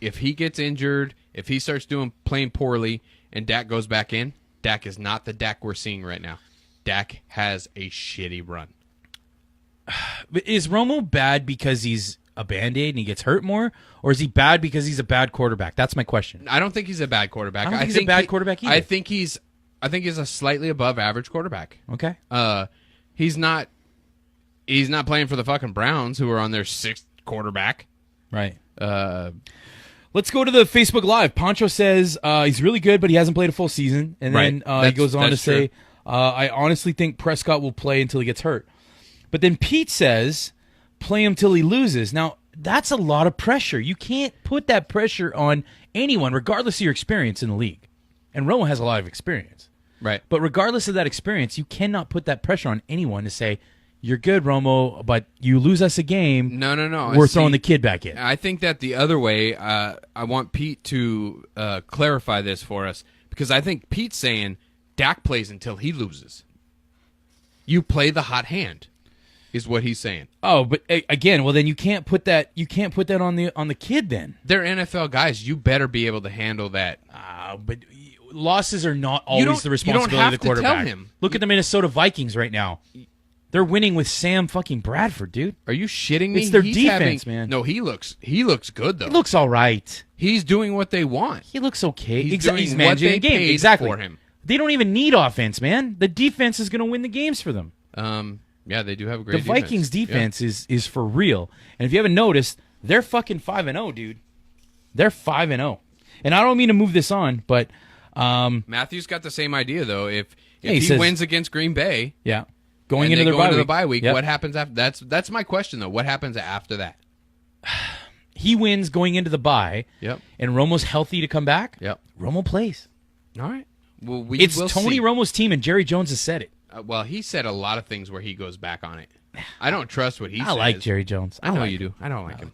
If he gets injured, if he starts playing poorly, and Dak goes back in, Dak is not the Dak we're seeing right now. Dak has a shitty run. But is Romo bad because he's a Band-Aid and he gets hurt more? Or is he bad because he's a bad quarterback? That's my question. I don't think he's a bad quarterback. I don't think he's a bad quarterback either. I think he's a slightly above average quarterback. Okay. He's not playing for the fucking Browns, who are on their 6th quarterback. Right. Let's go to the Facebook Live. Pancho says he's really good, but he hasn't played a full season. And then he goes on to say, I honestly think Prescott will play until he gets hurt. But then Pete says, play him till he loses. Now, that's a lot of pressure. You can't put that pressure on anyone, regardless of your experience in the league. And Romo has a lot of experience. Right. But regardless of that experience, you cannot put that pressure on anyone to say, you're good, Romo, but you lose us a game. No. We're throwing the kid back in. I think that the other way, I want Pete to clarify this for us, because I think Pete's saying Dak plays until he loses. You play the hot hand, is what he's saying. Oh, but again, well then you can't put that on the kid then. They're NFL guys. You better be able to handle that. But losses are not always the responsibility of the quarterback. To tell him. Look at the Minnesota Vikings right now. They're winning with Sam fucking Bradford, dude. Are you shitting me? It's their defense, man. No, he looks good though. He looks all right. He's doing what they want. He looks okay. He's He's managing the game exactly for him. They don't even need offense, man. The defense is going to win the games for them. Yeah, they do have a great defense. The Vikings defense is for real. And if you haven't noticed, they're fucking 5-0, dude. They're 5-0. And I don't mean to move this on, but Matthew's got the same idea though. If he wins against Green Bay, yeah, going into the bye week, what happens after? That's my question though. What happens after that? He wins going into the bye. Yep. And Romo's healthy to come back. Yep. Romo plays. All right. Well, it's Tony Romo's team, and Jerry Jones has said it. Well, he said a lot of things where he goes back on it. I don't trust what he says. I like Jerry Jones. I know you do. I don't like him.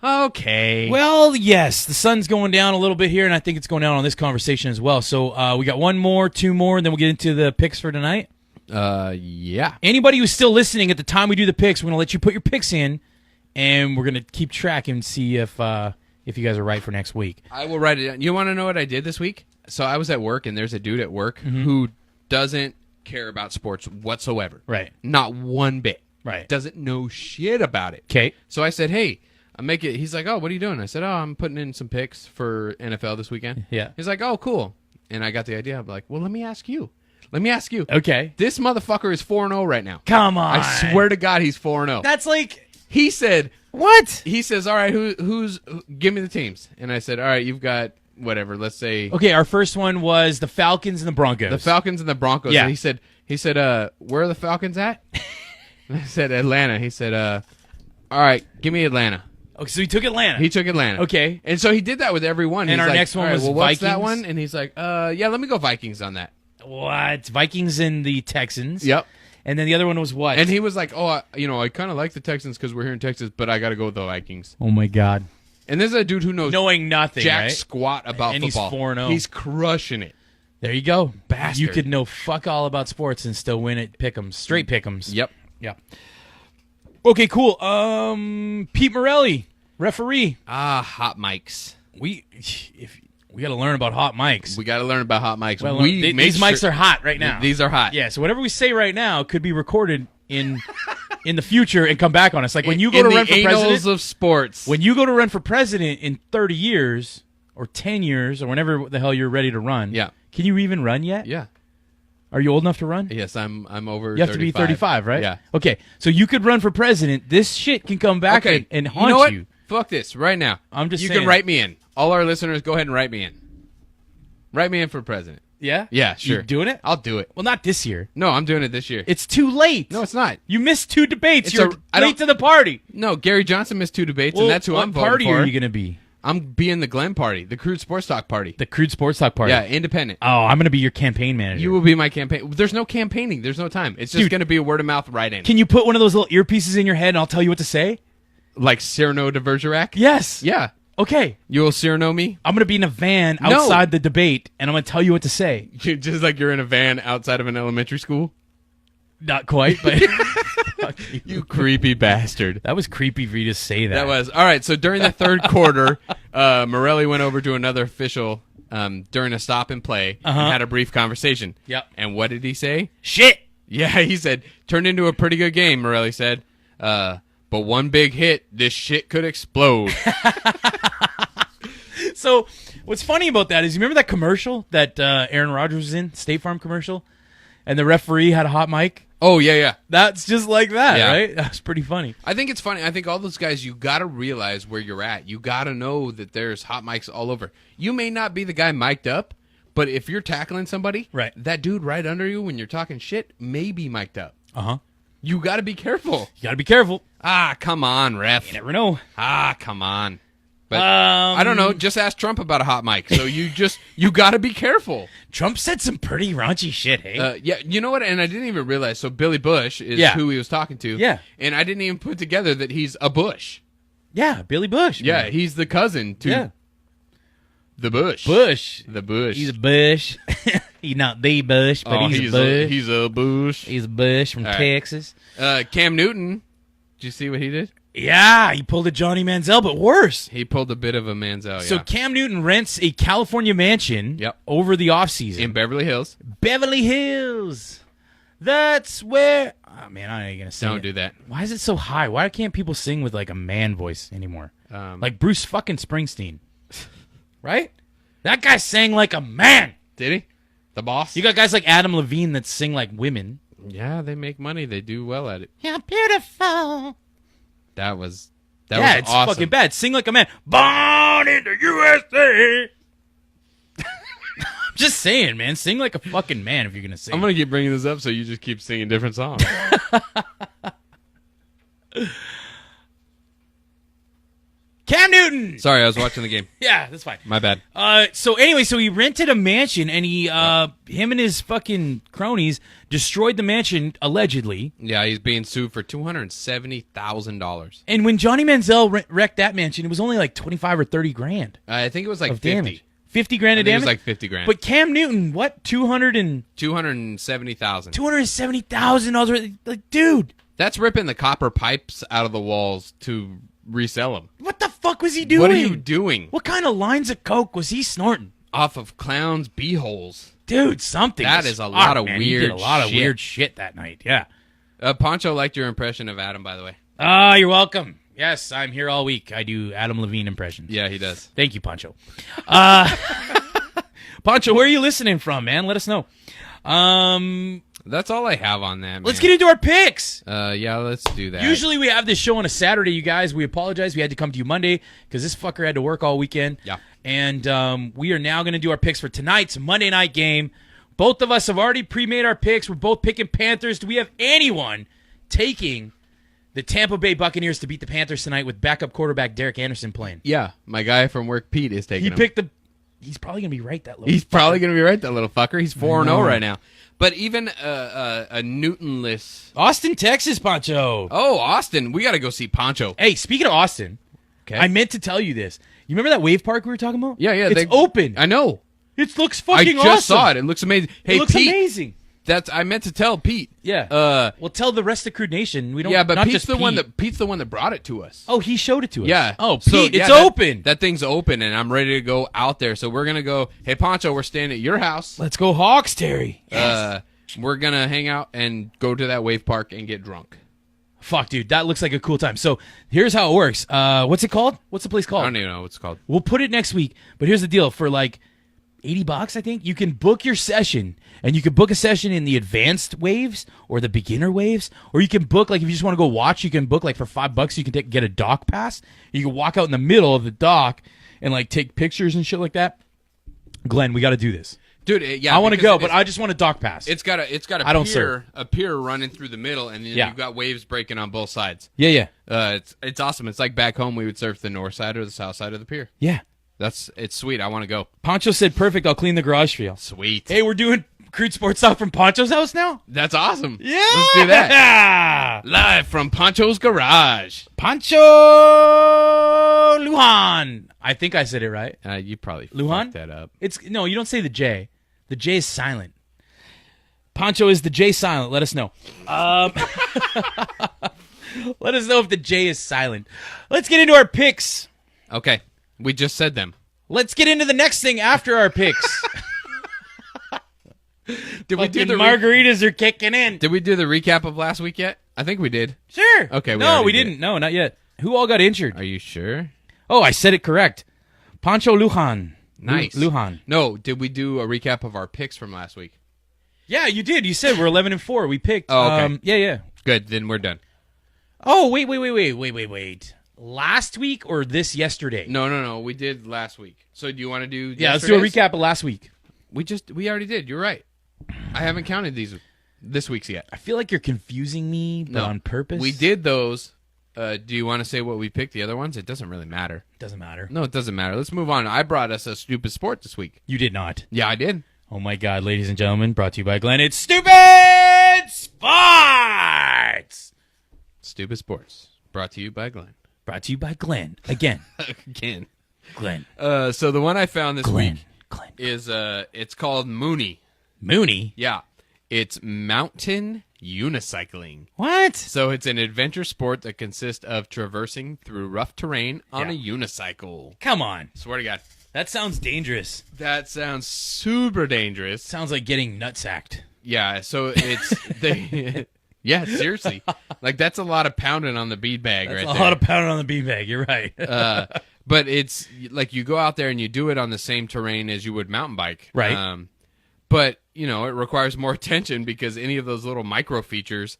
Okay. Well, yes, the sun's going down a little bit here, and I think it's going down on this conversation as well. So we got one more, two more, and then we'll get into the picks for tonight. Yeah. Anybody who's still listening at the time we do the picks, we're going to let you put your picks in, and we're going to keep track and see if if you guys are right for next week. I will write it down. You want to know what I did this week? So I was at work, and there's a dude at work who doesn't care about sports whatsoever. Right. Not one bit. Right. Doesn't know shit about it. Okay. So I said, hey, he's like, oh, what are you doing? I said, oh, I'm putting in some picks for NFL this weekend. Yeah. He's like, oh, cool. And I got the idea. I'm like, well, let me ask you. Okay. This motherfucker is 4-0 right now. Come on. I swear to God, he's 4-0. That's like, He said, what? he says, all right, give me the teams. And I said, all right, you've got whatever, let's say. Okay, our first one was the Falcons and the Broncos. The Falcons and the Broncos. Yeah. And he said, where are the Falcons at? And I said, Atlanta. He said, all right, give me Atlanta. Okay, so he took Atlanta. He took Atlanta. Okay. And so he did that with every one. And He's our like, next one all right, was well, what's that Vikings? one? And he's like, yeah, let me go Vikings on that. What? Vikings and the Texans. Yep. And then the other one was what? And he was like, oh, I kind of like the Texans because we're here in Texas, but I got to go with the Vikings. Oh, my God. And this is a dude who knows Knowing nothing, jack right? squat about And football. he's 4-0. He's crushing it. There you go. Bastard. You could know fuck all about sports and still win at pick'ems. Straight pick'ems. Yep. Yeah. Okay, cool. Pete Morelli, referee. Hot mics. We got to learn about hot mics. We got to learn about hot mics. Well, we these mics are hot right now. These are hot. Yeah, so whatever we say right now could be recorded in the future and come back on us. Like when you go to run for president of sports. When you go to run for president in 30 years or 10 years or whenever the hell you're ready to run. Yeah. Can you even run yet? Yeah. Are you old enough to run? Yes, I'm over. You have to be 35, right? Yeah. Okay, so you could run for president. This shit can come back and haunt you. Know what? you. Fuck this right now. I'm just you saying. can write me in. All our listeners, go ahead and write me in. Write me in for president. Yeah? Yeah, sure. You doing it? I'll do it. Well, not this year. No, I'm doing it this year. It's too late. No, it's not. You missed 2 debates. It's You're late to the party. No, Gary Johnson missed 2 debates, Well, and that's who I'm voting for. what party are you going to be? I'm being the Glenn party, the Crude Sports Talk party. The Crude Sports Talk party. Yeah, independent. Oh, I'm going to be your campaign manager. You will be my campaign. There's no campaigning. There's no time. It's just Dude. going to be a word of mouth write-in. Can you put one of those little earpieces in your head and I'll tell you what to say? Like Cyrano de Bergerac? Yes. Yeah. Okay. You will Cyrano me? I'm going to be in a van outside the debate and I'm going to tell you what to say. Just like you're in a van outside of an elementary school? Not quite, but fuck You creepy bastard. That was creepy for you to say that. That was. All right, so during the third quarter, Morelli went over to another official during a stop and play and had a brief conversation. Yep. And what did he say? Shit. Yeah, he said, turned into a pretty good game, Morelli said. But one big hit, this shit could explode. So what's funny about that is you remember that commercial that Aaron Rodgers was in, State Farm commercial, and the referee had a hot mic? Oh, yeah, yeah. That's just like that, Yeah. right? That's pretty funny. I think it's funny. I think all those guys, you got to realize where you're at. You got to know that there's hot mics all over. You may not be the guy mic'd up, but if you're tackling somebody, Right. that dude right under you when you're talking shit may be mic'd up. Uh-huh. You got to be careful. You got to be careful. Ah, come on, ref. You never know. Ah, come on. But I don't know. Just ask Trump about a hot mic. So you got to be careful. Trump said some pretty raunchy shit, hey? Yeah, you know what? And I didn't even realize. So Billy Bush is Yeah. who he was talking to. Yeah. And I didn't even put together that he's a Bush. Yeah, Billy Bush. Yeah, man. he's the cousin to the Bush. Bush. The Bush. He's a Bush. He's not the Bush, but he's a Bush. He's a Bush. He's a Bush from All right. Texas. Cam Newton. Did you see what he did? Yeah, he pulled a Johnny Manziel, but worse. He pulled a bit of a Manziel. So yeah. Cam Newton rents a California mansion Yep. over the offseason. In Beverly Hills. Beverly Hills. That's where... Oh, man, I ain't going to sing Don't it. do that. Why is it so high? Why can't people sing with, like, a man voice anymore? Like, Like Bruce fucking Springsteen. Right? That guy sang like a man. did he? The boss? You got guys like Adam Levine that sing like women. Yeah, they make money. They do well at it. You're beautiful. That was It's awesome. fucking bad. Sing like a man. Born in the USA. I'm just saying, man. Sing like a fucking man if you're going to sing. I'm going to keep bringing this up so you just keep singing different songs. Cam Newton. Sorry, I was watching the game. Yeah, that's fine. My bad. So anyway, so he rented a mansion and he, him and his fucking cronies destroyed the mansion allegedly. Yeah, he's being sued for $270,000. And when Johnny Manziel wrecked that mansion, it was only like 25 or 30 grand I think it was like of 50. damage. 50 grand of I think it damage? was like 50 grand. But Cam Newton, what? $270,000. $270,000. Like, dude. That's ripping the copper pipes out of the walls to resell them. What the fuck was he doing? What are you doing? What kind of lines of coke was he snorting? Off of clowns' beeholes. Dude, something. That is a lot of man. weird He did a lot of shit. weird shit that night. Yeah. Poncho liked your impression of Adam, by the way. Ah, you're welcome. Yes, I'm here all week. I do Adam Levine impressions. Yeah, he does. Thank you, Poncho. Poncho, where are you listening from, man? Let us know. That's all I have on that, man. Let's get into our picks. Yeah, let's do that. Usually we have this show on a Saturday, you guys. We apologize. We had to come to you Monday because this fucker had to work all weekend. Yeah. And we are now going to do our picks for tonight's Monday night game. Both of us have already pre-made our picks. We're both picking Panthers. Do we have anyone taking the Tampa Bay Buccaneers to beat the Panthers tonight with backup quarterback Derek Anderson playing? Yeah, my guy from work, Pete, is taking him. He's probably going to be right, that little He's fucker. probably going to be right, that little fucker. He's 4-0 right now. But even a Newtonless... Austin, Texas, Poncho. Oh, Austin. We got to go see Poncho. Hey, speaking of Austin, Okay. I meant to tell you this. You remember that wave park we were talking about? Yeah. It's open. I know. It looks I fucking just awesome. saw it. It looks amazing. Hey, It looks Pete, amazing. I meant to tell Pete. Yeah. Well, tell the rest of Crude Nation. We don't. Yeah, but not Pete's just the one Pete. that Pete's the one that brought it to us. Oh, he showed it to us. Yeah. Oh, So, Pete, yeah, it's open. That thing's open, and I'm ready to go out there. So we're gonna go. Hey, Poncho, we're staying at your house. Let's go Hawks, Terry. Yes. We're gonna hang out and go to that wave park and get drunk. Fuck, dude, that looks like a cool time. So here's how it works. What's it called? What's the place I called? don't even know what it's called. We'll put it next week. But here's the deal: for like $80, I think you can book your session, and you can book a session in the advanced waves or the beginner waves, or you can book like if you just want to go watch, you can book like for $5. You can get a dock pass. You can walk out in the middle of the dock and like take pictures and shit like that. Glenn, we got to do this. Dude, yeah, I want to because go, but I just want a dock pass. it's got a I don't pier, a pier running through the middle, and then Yeah. you've got waves breaking on both sides. Yeah. It's awesome. It's like back home we would surf the north side or the south side of the pier. Yeah. It's sweet. I want to go. Poncho said, perfect, I'll clean the garage for you. Sweet. Hey, we're doing Crude Sports Talk from Poncho's house now? That's awesome. Yeah! Let's do that. Live from Poncho's garage. Poncho Lujan. I think I said it right. You probably Lujan? fucked that up. No, you don't say the J. The J is silent. Poncho is the J silent. Let us know. Let us know if the J is silent. Let's get into our picks. Okay. We just said them. Let's get into the next thing after our picks. Did we do Fucking the margaritas are kicking in. Did we do the recap of last week yet? I think we did. Sure. Okay, we No, already we did. didn't. No, not yet. Who all got injured? Are you sure? Oh, I said it correct. Poncho Lujan. Nice. Lujan. No, did we do a recap of our picks from last week? Yeah, you did. You said we're 11-4. We picked. Oh, okay. Yeah. Good, then we're done. Oh, wait. Last week or this yesterday? No. We did last week. So do you want to do Yeah, let's do a yesterday's? recap of last week. We already did. You're right. I haven't counted this week's yet. I feel like you're confusing me, but on purpose. We did those. Do you want to say what we picked the other ones? It doesn't really matter. Doesn't matter. No, it does't matter. Let's move on. I brought us a stupid sport this week. You did not. Yeah, I did. Oh my God, ladies and gentlemen, brought to you by Glenn. It's Stupid Sports. Stupid sports. Brought to you by Glenn. Brought to you by Glenn. Again. Again. Glenn. So the one I found this Glenn. week is it's called Mooney. Mooney? Yeah. It's mountain unicycling. What? So it's an adventure sport that consists of traversing through rough terrain on a unicycle. Come on. Swear to God. That sounds dangerous. That sounds super dangerous. Sounds like getting nutsacked. Yeah, so it's yeah, seriously. Like that's a lot of pounding on the bead bag right That's there. a lot of pounding on the beanbag. You're right. But it's like you go out there and you do it on the same terrain as you would mountain bike. Right. But, it requires more attention because any of those little micro features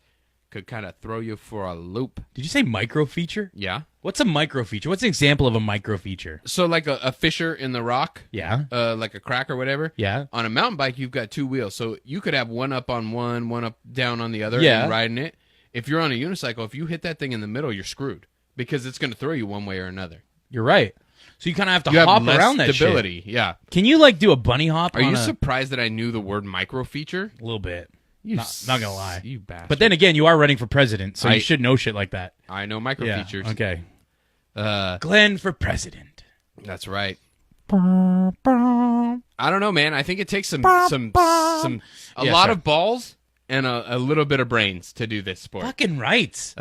could kind of throw you for a loop. Did you say micro feature? Yeah. What's a micro feature? What's an example of a micro feature? So like a fissure in the rock, Yeah. like a crack or whatever. Yeah. On a mountain bike, you've got two wheels. So you could have one up on one up down on the other Yeah. and riding it. If you're on a unicycle, if you hit that thing in the middle, you're screwed because it's going to throw you one way or another. You're right. So you kind of have to You have hop less around that stability. shit. Yeah. Can you like do a bunny hop? Are on you a surprised that I knew the word micro feature? little bit? You Not gonna lie. You bastard. But then again, you are running for president, so I- you should know shit like that. I know micro Yeah. features. Okay. Uh, Glenn for president. that's right. I don't know, man. I think it takes a Yeah, lot sorry. of balls and a little bit of brains to do this sport. Fucking right.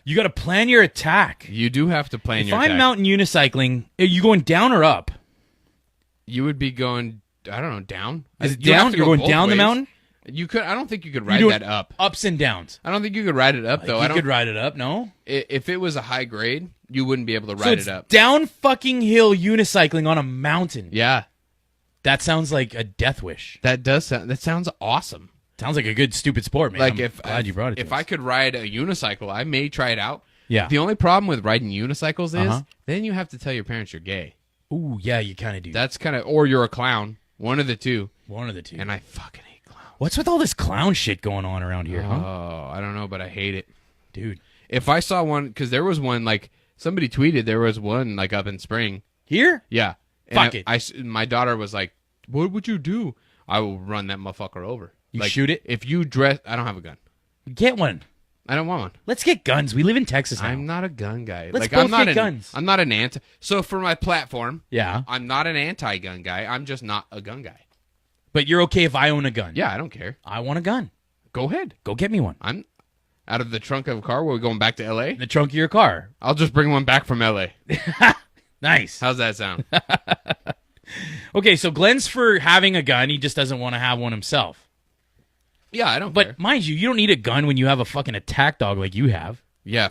You got to plan your attack. You do have to plan your attack. attack. If I'm mountain unicycling, are you going down or up? You would be going, I don't know, down. Is it down? You're going down the mountain? You could. I don't think you could ride that up. Ups and downs. I don't think you could ride it up, though. You could ride it up, no? If it was a high grade, you wouldn't be able to ride it up. Down fucking hill unicycling on a mountain. Yeah. That sounds like a death wish. That sounds awesome. Sounds like a good stupid sport, man. Like I'm glad you brought it to If us. I could ride a unicycle, I may try it out. Yeah. The only problem with riding unicycles is then you have to tell your parents you're gay. Ooh, yeah, you kind of do. That's kind of, or you're a clown. One of the two. One of the two. And I fucking hate clowns. What's with all this clown shit going on around here, huh? Oh, I don't know, but I hate it. Dude. If I saw one, because there was one, like, somebody tweeted there was one, like, up in Spring. Here? Yeah. Fuck it. My daughter was like, what would you do? I will run that motherfucker over. You like, shoot it? If you dress, I don't have a gun. Get one. I don't want one. Let's get guns. We live in Texas now. I'm not a gun guy. Let's like, both I'm not get guns. I'm not an anti. So for my platform, yeah, I'm not an anti-gun guy. I'm just not a gun guy. But you're okay if I own a gun? Yeah, I don't care. I want a gun. Go ahead. Go get me one. I'm out of the trunk of a car. Where we going back to L.A.? The trunk of your car. I'll just bring one back from L.A. Nice. How's that sound? Okay, so Glenn's for having a gun. He just doesn't want to have one himself. Yeah, I don't But care. mind you don't need a gun when you have a fucking attack dog like you have. Yeah,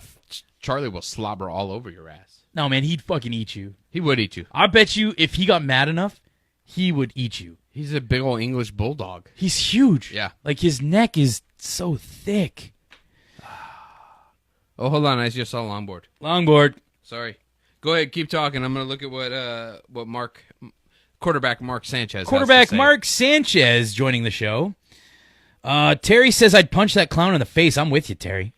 Charlie will slobber all over your ass. No, man, he'd fucking eat you. He would eat you. I bet you if he got mad enough, he would eat you. He's a big old English bulldog. He's huge. Yeah. Like his neck is so thick. Oh, hold on. I just saw longboard. Longboard. Sorry. Go ahead. Keep talking. I'm going to look at what quarterback Mark Sanchez Quarterback has to say. Mark Sanchez joining the show. Terry says I'd punch that clown in the face. I'm with you, Terry.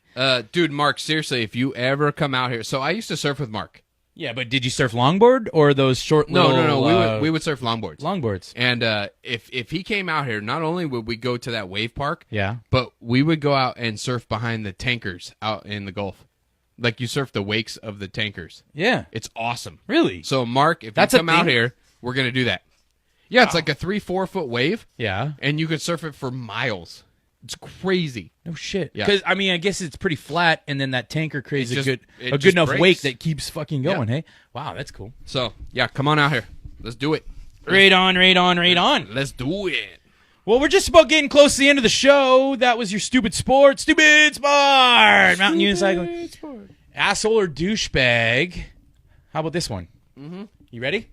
Dude, Mark, seriously, if you ever come out here. So I used to surf with Mark. Yeah, but did you surf longboard or those short little... No. We would surf longboards. Longboards. And if he came out here, not only would we go to that wave park, yeah, but we would go out and surf behind the tankers out in the Gulf. Like you surf the wakes of the tankers. Yeah. It's awesome. Really? So, Mark, if That's you a come out thing? here, we're going to do that. Yeah, it's like a 3-4 foot wave. Yeah. And you could surf it for miles. It's crazy. No shit. Yeah. Because, I mean, I guess it's pretty flat, and then that tanker creates It a just good enough breaks. wake that keeps fucking going, Yeah. hey? Wow, that's cool. So, yeah, come on out here. Let's do it. Right on. Let's do it. Well, we're just about getting close to the end of the show. That was your stupid sport. Stupid sport! Mountain unicycling. Sport. Asshole or douchebag. How about this one? Mm-hmm. You ready?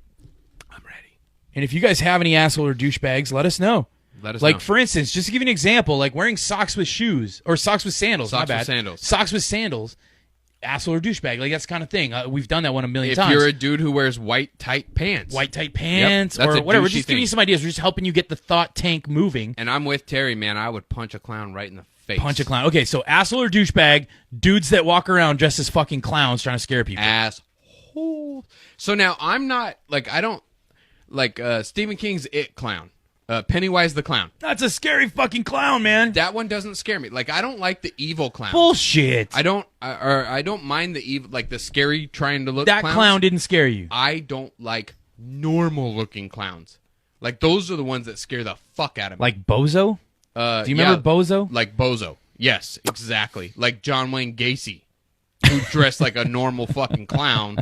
I'm ready. And if you guys have any asshole or douchebags, let us know. Let us Like, know. for instance, just to give you an example, like wearing socks with shoes, or socks with sandals, Socks my bad. with sandals. Socks with sandals, asshole or douchebag, like that's the kind of thing. We've done that one a million If times. you're a dude who wears white, tight pants. White tight pants, Yep, that's or a whatever. douchey Just giving thing. you some ideas. We're just helping you get the thought tank moving. And I'm with Terry, man. I would punch a clown right in the face. Punch a clown. Okay, so asshole or douchebag, dudes that walk around dressed as fucking clowns trying to scare people. Asshole. So now I'm not, like, I don't, like, Stephen King's It Clown. Pennywise the Clown. That's a scary fucking clown, man. That one doesn't scare me. Like, I don't like the evil clown. Bullshit. I don't mind the evil, like the scary trying to look. That clowns. clown didn't scare you. I don't like normal looking clowns. Like those are the ones that scare the fuck out of me. Like Bozo? Do you remember Bozo? Like Bozo. Yes, exactly. Like John Wayne Gacy, who dressed like a normal fucking clown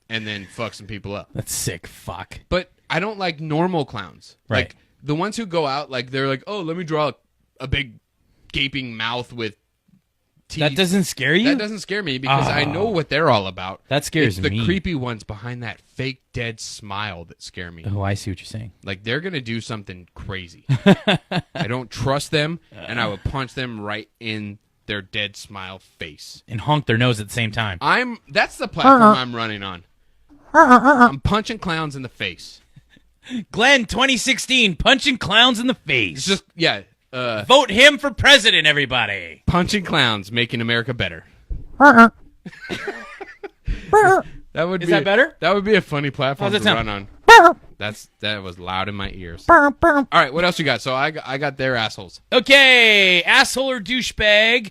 and then fuck some people up. That's sick. Fuck. But I don't like normal clowns. Right. Like the ones who go out, like they're like, oh, let me draw a big gaping mouth with teeth. That doesn't scare you? That doesn't scare me because I know what they're all about. That scares it's me. the creepy ones behind that fake dead smile that scare me. Oh, I see what you're saying. Like they're gonna do something crazy. I don't trust them, and I would punch them right in their dead smile face. And honk their nose at the same time. That's the platform I'm running on. I'm punching clowns in the face. Glenn, 2016, punching clowns in the face. It's just Vote him for president, everybody. punching clowns, making America better. Is That would be that better? That would be a funny platform How's to that run sound? on. That was loud in my ears. All right, what else you got? So I got their assholes. Okay, asshole or douchebag,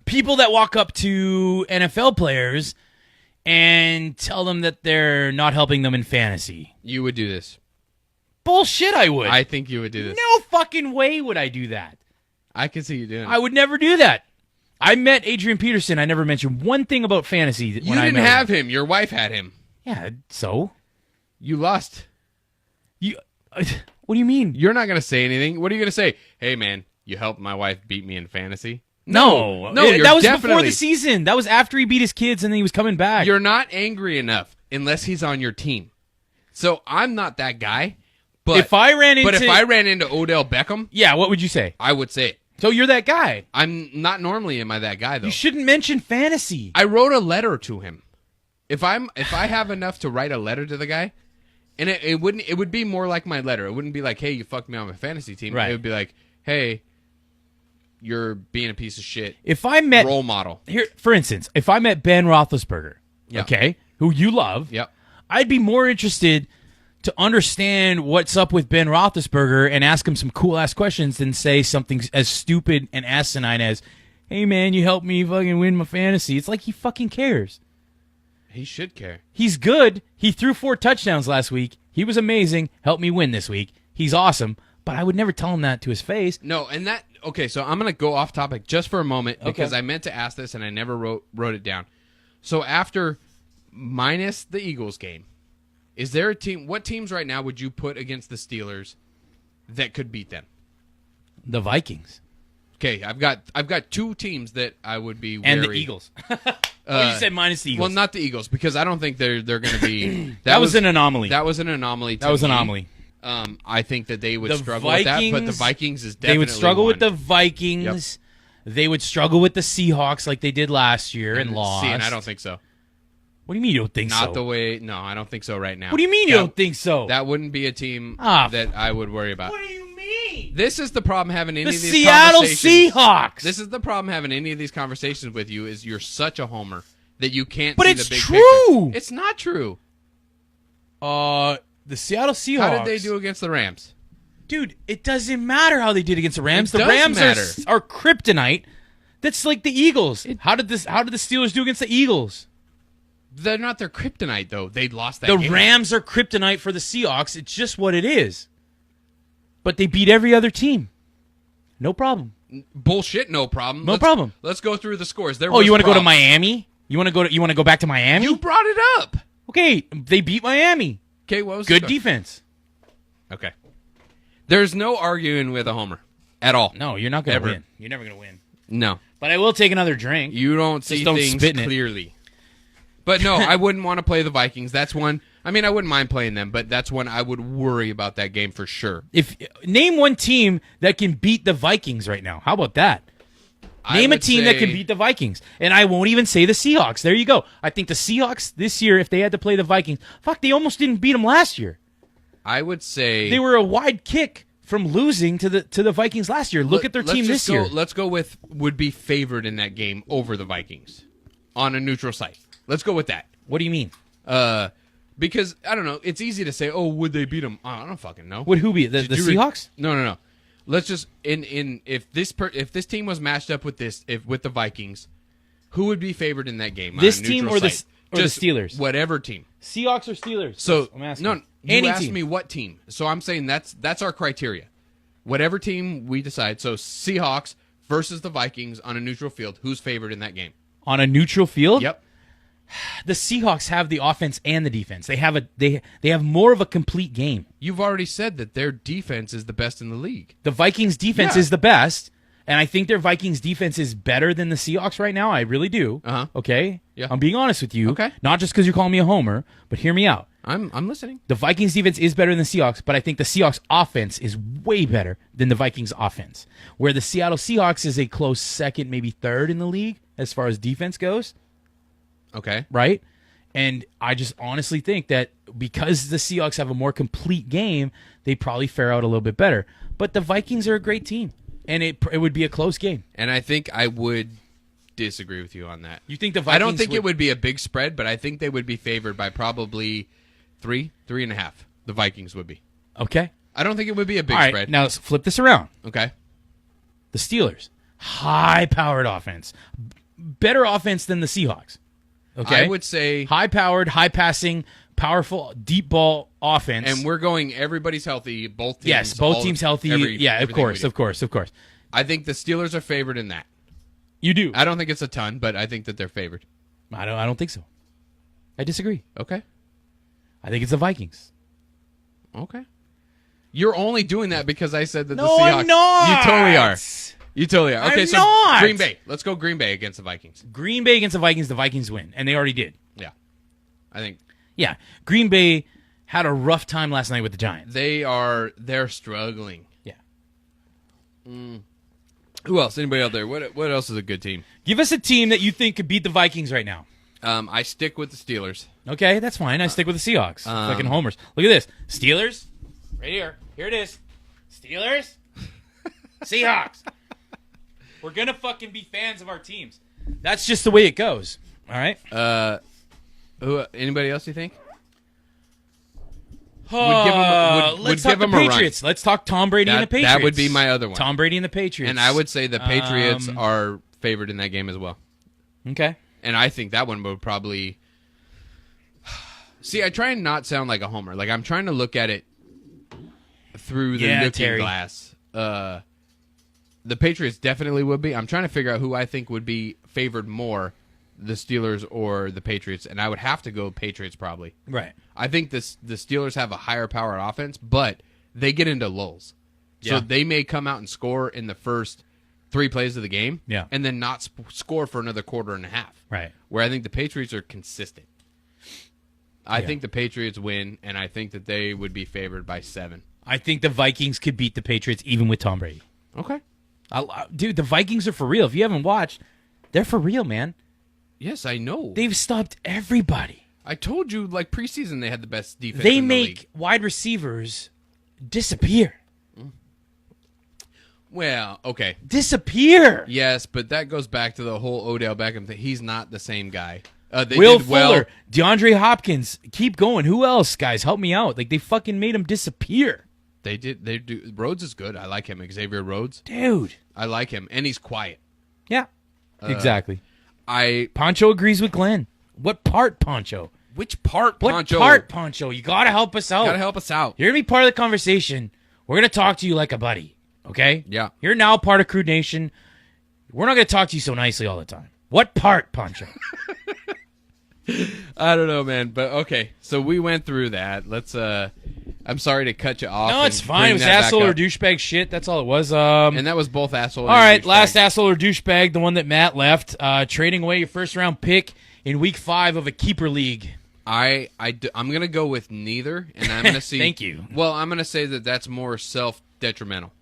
people that walk up to NFL players and tell them that they're not helping them in fantasy. You would do this. Bullshit, I would. I think you would do this. No fucking way would I do that. I can see you doing it. I would never do that. I met Adrian Peterson. I never mentioned one thing about fantasy. You didn't have him. Your wife had him. Yeah, so? You lost. What do you mean? You're not going to say anything. What are you going to say? Hey, man, you helped my wife beat me in fantasy? No, you're that was before definitely- the season. That was after he beat his kids and then he was coming back. You're not angry enough unless he's on your team. So I'm not that guy. But if I ran into Odell Beckham, yeah, what would you say? I would say it. So you're that guy. I'm not normally am I that guy though. You shouldn't mention fantasy. I wrote a letter to him. If I have enough to write a letter to the guy, and it would be more like my letter. It wouldn't be like, hey, you fucked me on my fantasy team. Right. It would be like, hey, you're being a piece of shit. If I met role model here, for instance, if I met Ben Roethlisberger, Yep. okay, who you love, Yep. I'd be more interested to understand what's up with Ben Roethlisberger and ask him some cool ass questions than say something as stupid and asinine as, "Hey man, you helped me fucking win my fantasy." It's like he fucking cares. He should care. He's good. He threw 4 touchdowns last week. He was amazing. Helped me win this week. He's awesome. But I would never tell him that to his face. No, and that okay. So I'm gonna go off topic just for a moment because Okay. I meant to ask this and I never wrote it down. So after minus the Eagles game, is there a team? What teams right now would you put against the Steelers that could beat them? The Vikings. Okay, I've got 2 teams that I would be wary. And the Eagles. You said minus the Eagles. Well, not the Eagles because I don't think they're going to be. that was an anomaly. That was an anomaly. That was an anomaly. I think that they would The struggle with that, but the Vikings- Vikings is definitely They would struggle with one. the Vikings. They would struggle with the Seahawks like they did last year and lost. See, and I don't think so. What do you mean you don't think so? Not the way. No, I don't think so right now. What do you mean you don't think so? That wouldn't be a team Ah, that I would worry about. What do you mean? This is the problem having any The of these Seattle conversations. Seahawks. This is the problem having any of these conversations with you is you're such a homer that you can't But see it's the big true. picture. It's not true. The Seattle Seahawks. How did they do against the Rams? Dude, it doesn't matter how they did against the Rams. It The does Rams matter. are kryptonite. That's like the Eagles. How did the Steelers do against the Eagles? They're not their kryptonite though. They lost that The game. Rams are kryptonite for the Seahawks. It's just what it is. But they beat every other team. No problem. Bullshit, no problem. No problem. Let's go through the scores. There Oh, was you want to go to problems. Miami? You want to go back to Miami? You brought it up. Okay, they beat Miami. Okay, what was the Good score? defense. Okay. There's no arguing with a homer at all. No, you're not going to Ever. win. You're never going to win. No. But I will take another drink. You don't see don't things spit in it. clearly. But no, I wouldn't want to play the Vikings. That's one. I mean, I wouldn't mind playing them, but that's one I would worry about that game for sure. If name one team that can beat the Vikings right now. How about that? Name a team that can beat the Vikings. And I won't even say the Seahawks. There you go. I think the Seahawks this year, if they had to play the Vikings, they almost didn't beat them last year. I would say They were a wide kick from losing to the Vikings last year. Look at their team this year. Let's go with would be favored in that game over the Vikings on a neutral site. Let's go with that. What do you mean? Because I don't know. It's easy to say, "Oh, would they beat them?" I don't fucking know. Would who beat the Did you re- Seahawks? No. Let's just if this team was matched up with with the Vikings, who would be favored in that game? on This a team neutral or the site? Just Steelers? Whatever team. Seahawks or Steelers? So I'm asking. no, you Any asked team. me what team. So I'm saying that's our criteria. Whatever team we decide. So Seahawks versus the Vikings on a neutral field. Who's favored in that game? On a neutral field? Yep. The Seahawks have the offense and the defense. They have more of a complete game. You've already said that their defense is the best in the league. The Vikings defense Yeah. is the best, and I think their Vikings defense is better than the Seahawks right now. I really do. Uh-huh. Okay? Yeah. I'm being honest with you. Okay. Not just because you're calling me a homer, but hear me out. I'm listening. The Vikings defense is better than the Seahawks, but I think the Seahawks offense is way better than the Vikings offense. Where the Seattle Seahawks is a close second, maybe third in the league as far as defense goes. Okay. Right? And I just honestly think that because the Seahawks have a more complete game, they probably fare out a little bit better. But the Vikings are a great team, and it would be a close game. And I think I would disagree with you on that. You think the Vikings I don't think it would be a big spread, but I think they would be favored by probably 3.5. The Vikings would be. Okay. I don't think it would be a big All right, spread. now let's flip this around. Okay. The Steelers, high-powered offense. Better offense than the Seahawks. Okay? I would say, High-powered, high-passing, powerful, deep ball offense. and we're going everybody's healthy, both teams. Yes, both teams healthy. everything Of we course, do. of course. I think the Steelers are favored in that. You do. I don't think it's a ton, but I think that they're favored. I don't think so. I disagree. Okay. I think it's the Vikings. Okay. You're only doing that because I said that the No, Seahawks. I'm not. You totally are. You totally are. Okay, I'm so not. Green Bay. Let's go Green Bay against the Vikings. Green Bay against the Vikings win, and they already did. Yeah. I think Yeah, Green Bay had a rough time last night with the Giants. they're struggling. Yeah. Who else? Anybody out there? What else is a good team? Give us a team that you think could beat the Vikings right now. I stick with the Steelers. Okay, that's fine. I stick with the Seahawks. Fucking homers. Look at this. Steelers. Right here. Here it is. Steelers. Seahawks. We're going to fucking be fans of our teams. That's just the way it goes. All right? Anybody else you think? Let's talk the Patriots. Let's talk Tom Brady and the Patriots. That would be my other one. Tom Brady and the Patriots. And I would say the Patriots are favored in that game as well. Okay. And I think that one would probably... See, I try and not sound like a homer. Like, I'm trying to look at it through the looking glass. The Patriots definitely would be. I'm trying to figure out who I think would be favored more, the Steelers or the Patriots, and I would have to go Patriots probably. Right. I think the Steelers have a higher powered offense, but they get into lulls. So they may come out and score in the first 3 plays of the game, and then not score for another quarter and a half. Right. Where I think the Patriots are consistent. I think the Patriots win, and I think that they would be favored by 7. I think the Vikings could beat the Patriots even with Tom Brady. Okay. Dude, the Vikings are for real. If you haven't watched, they're for real, man. Yes, I know. They've stopped everybody. I told you, like, preseason they had the best defense They in the make league. wide receivers disappear. Well, okay. Disappear. Yes, but that goes back to the whole Odell Beckham thing. He's not the same guy. They Will did well. Fuller, DeAndre Hopkins, keep going. Who else, guys? Help me out. Like, they fucking made him disappear. They do. Rhodes is good. I like him. Xavier Rhodes. Dude. I like him, and he's quiet. Yeah. Exactly. I Poncho agrees with Glenn. What part, Poncho? Which part, Poncho? What part, Poncho? You gotta help us out. Gotta help us out. You're gonna be part of the conversation. We're gonna talk to you like a buddy. Okay? Yeah. You're now part of Crude Nation. We're not gonna talk to you so nicely all the time. What part, Poncho? I don't know, man. But okay, so we went through that. Let's. I'm sorry to cut you off. No, it's fine. It was asshole or douchebag shit. That's all it was. And that was both asshole. All right, last asshole or douchebag, the one that Matt left, trading away your first round pick in week 5 of a keeper league. I'm gonna go with neither, and I'm gonna see. Thank you. Well, I'm gonna say that that's more self-detrimental.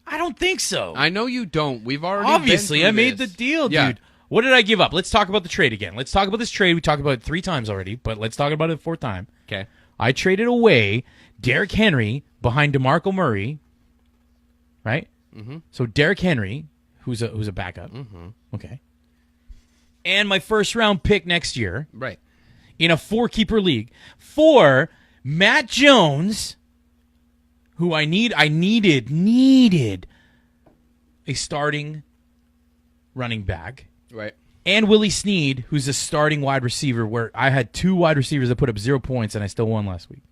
I don't think so. I know you don't. We've already Obviously, been I through made the this. deal, Yeah. dude. What did I give up? Let's talk about the trade again. Let's talk about this trade. We talked about it 3 times already, but let's talk about it a 4th time. Okay. I traded away Derrick Henry behind DeMarco Murray, right? Mm-hmm. So Derrick Henry, who's a backup, okay, and my first round pick next year, Right. in a 4-keeper league for Matt Jones, who I needed a starting running back. Right. And Willie Snead, who's a starting wide receiver, where I had 2 wide receivers that put up 0 points, and I still won last week.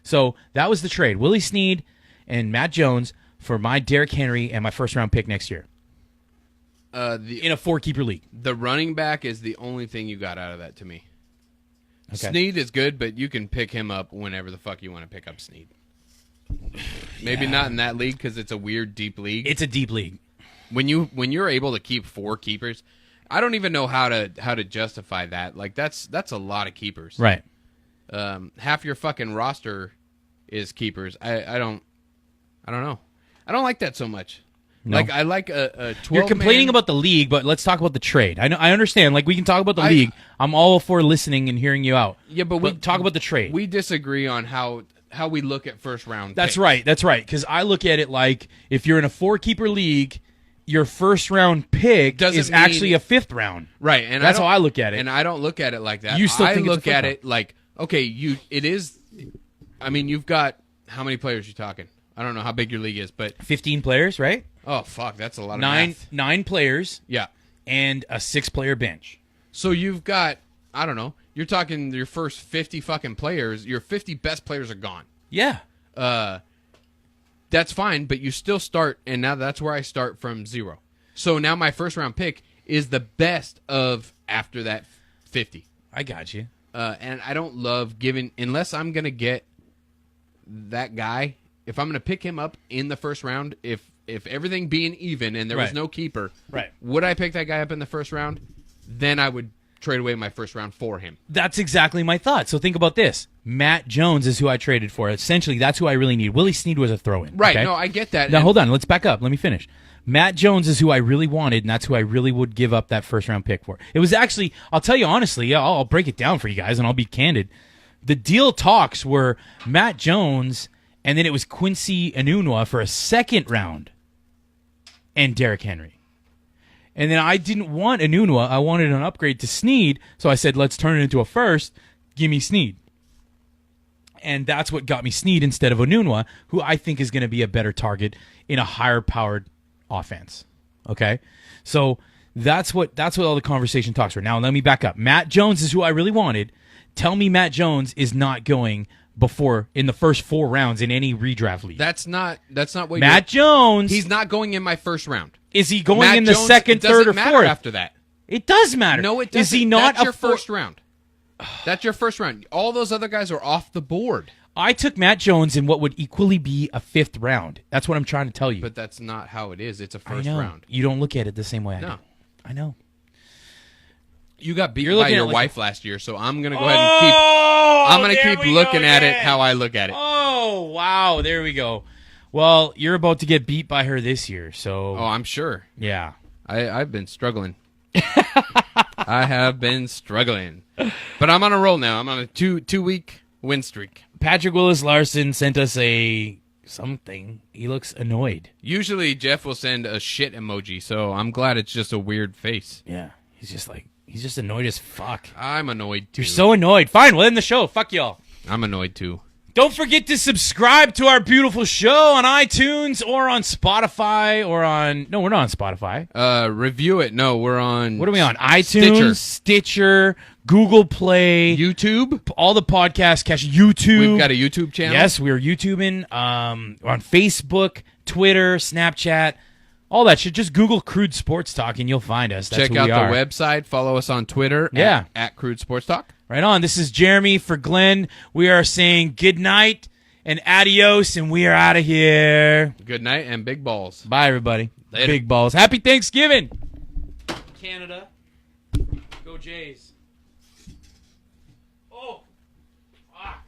So that was the trade. Willie Snead and Matt Jones for my Derrick Henry and my first-round pick next year. In a 4-keeper league. The running back is the only thing you got out of that to me. Okay. Snead is good, but you can pick him up whenever the fuck you want to pick up Snead. Maybe not in that league because it's a weird, deep league. It's a deep league. When you're able to keep 4 keepers, I don't even know how to justify that. Like that's a lot of keepers. Right. Half your fucking roster is keepers. I don't know. I don't like that so much. No. Like I like a 12. You're complaining about the league, but let's talk about the trade. I understand. Like we can talk about the league. I'm all for listening and hearing you out. Yeah, but we talk about the trade. We disagree on how we look at first round. That's picks. right. That's right. Because I look at it like if you're in a 4-keeper league, your first round pick is actually a 5th round. Right, and that's how I look at it. And I don't look at it like that. You still I think it's a look fifth at round. it like, okay, it is. I mean, you've got how many players you talking? I don't know how big your league is, but 15 players, right? oh fuck, that's a lot of math. 9 players. Yeah, and a 6-player bench. so you've got, I don't know, you're talking your first 50 fucking players. Your 50 best players are gone. Yeah. that's fine, but you still start, and now that's where I start from 0. So now my first round pick is the best of after that 50. I got you. And I don't love giving, unless I'm going to get that guy, if I'm going to pick him up in the first round, if everything being even and there was no keeper, would I pick that guy up in the first round? Then I would trade away my first round for him. That's exactly my thought. So think about this. Matt Jones is who I traded for. Essentially, that's who I really need. Willie Snead was a throw-in. Right. Okay? No, I get that. Now, hold on. Let's back up. Let me finish. Matt Jones is who I really wanted, and that's who I really would give up that first-round pick for. It was actually, I'll tell you honestly, I'll break it down for you guys, and I'll be candid. The deal talks were Matt Jones, and then it was Quincy Enunwa for a second round, and Derrick Henry. And then I didn't want Enunwa. I wanted an upgrade to Snead, so I said, let's turn it into a first. Give me Snead. And that's what got me Snead instead of Enunwa, who I think is going to be a better target in a higher-powered offense. Okay? So that's what all the conversation talks were. Now, let me back up. Matt Jones is who I really wanted. Tell me Matt Jones is not going before in the first 4 rounds in any redraft league. That's not what Matt Jones. He's not going in my first round. Is he going Matt in the Jones, second, third, or matter fourth? After that. It does matter. No, it doesn't. Is he not That's your first round. That's your first round. All those other guys are off the board. I took Matt Jones in what would equally be a 5th round. That's what I'm trying to tell you. But that's not how it is. It's a I first know. round. You don't look at it the same way I do. I know. You got beat You're by looking your at like wife last year, so I'm gonna go ahead and keep. I'm gonna keep looking at it how I look at it. Oh wow, there we go. Well, you're about to get beat by her this year, so. Oh, I'm sure. Yeah. I've been struggling. I have been struggling, but I'm on a roll now. I'm on a two week win streak. Patrick Willis Larson sent us a something. He looks annoyed. Usually Jeff will send a shit emoji, so I'm glad it's just a weird face. Yeah, he's just annoyed as fuck. I'm annoyed too. You're so annoyed. Fine, we'll end the show. Fuck y'all. I'm annoyed too. Don't forget to subscribe to our beautiful show on iTunes or on Spotify or on... No, we're not on Spotify. Review it. No, we're on... What are we on? iTunes, Stitcher, Google Play. YouTube? All the podcasts catch YouTube. We've got a YouTube channel. Yes, we're YouTubing. We're on Facebook, Twitter, Snapchat, all that shit. Just Google Crude Sports Talk and you'll find us. That's Check who out we the are. website. Follow us on Twitter. Yeah. At Crude Sports Talk. Right on. This is Jeremy for Glenn. We are saying good night and adios, and we are out of here. Good night and big balls. Bye, everybody. Later. Big balls. Happy Thanksgiving. Canada. Go Jays. Oh, fuck.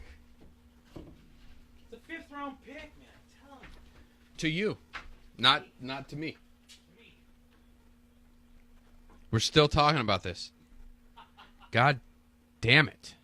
It's a 5th round pick, man. I'm telling you. To you. Not to me. We're still talking about this. God damn it.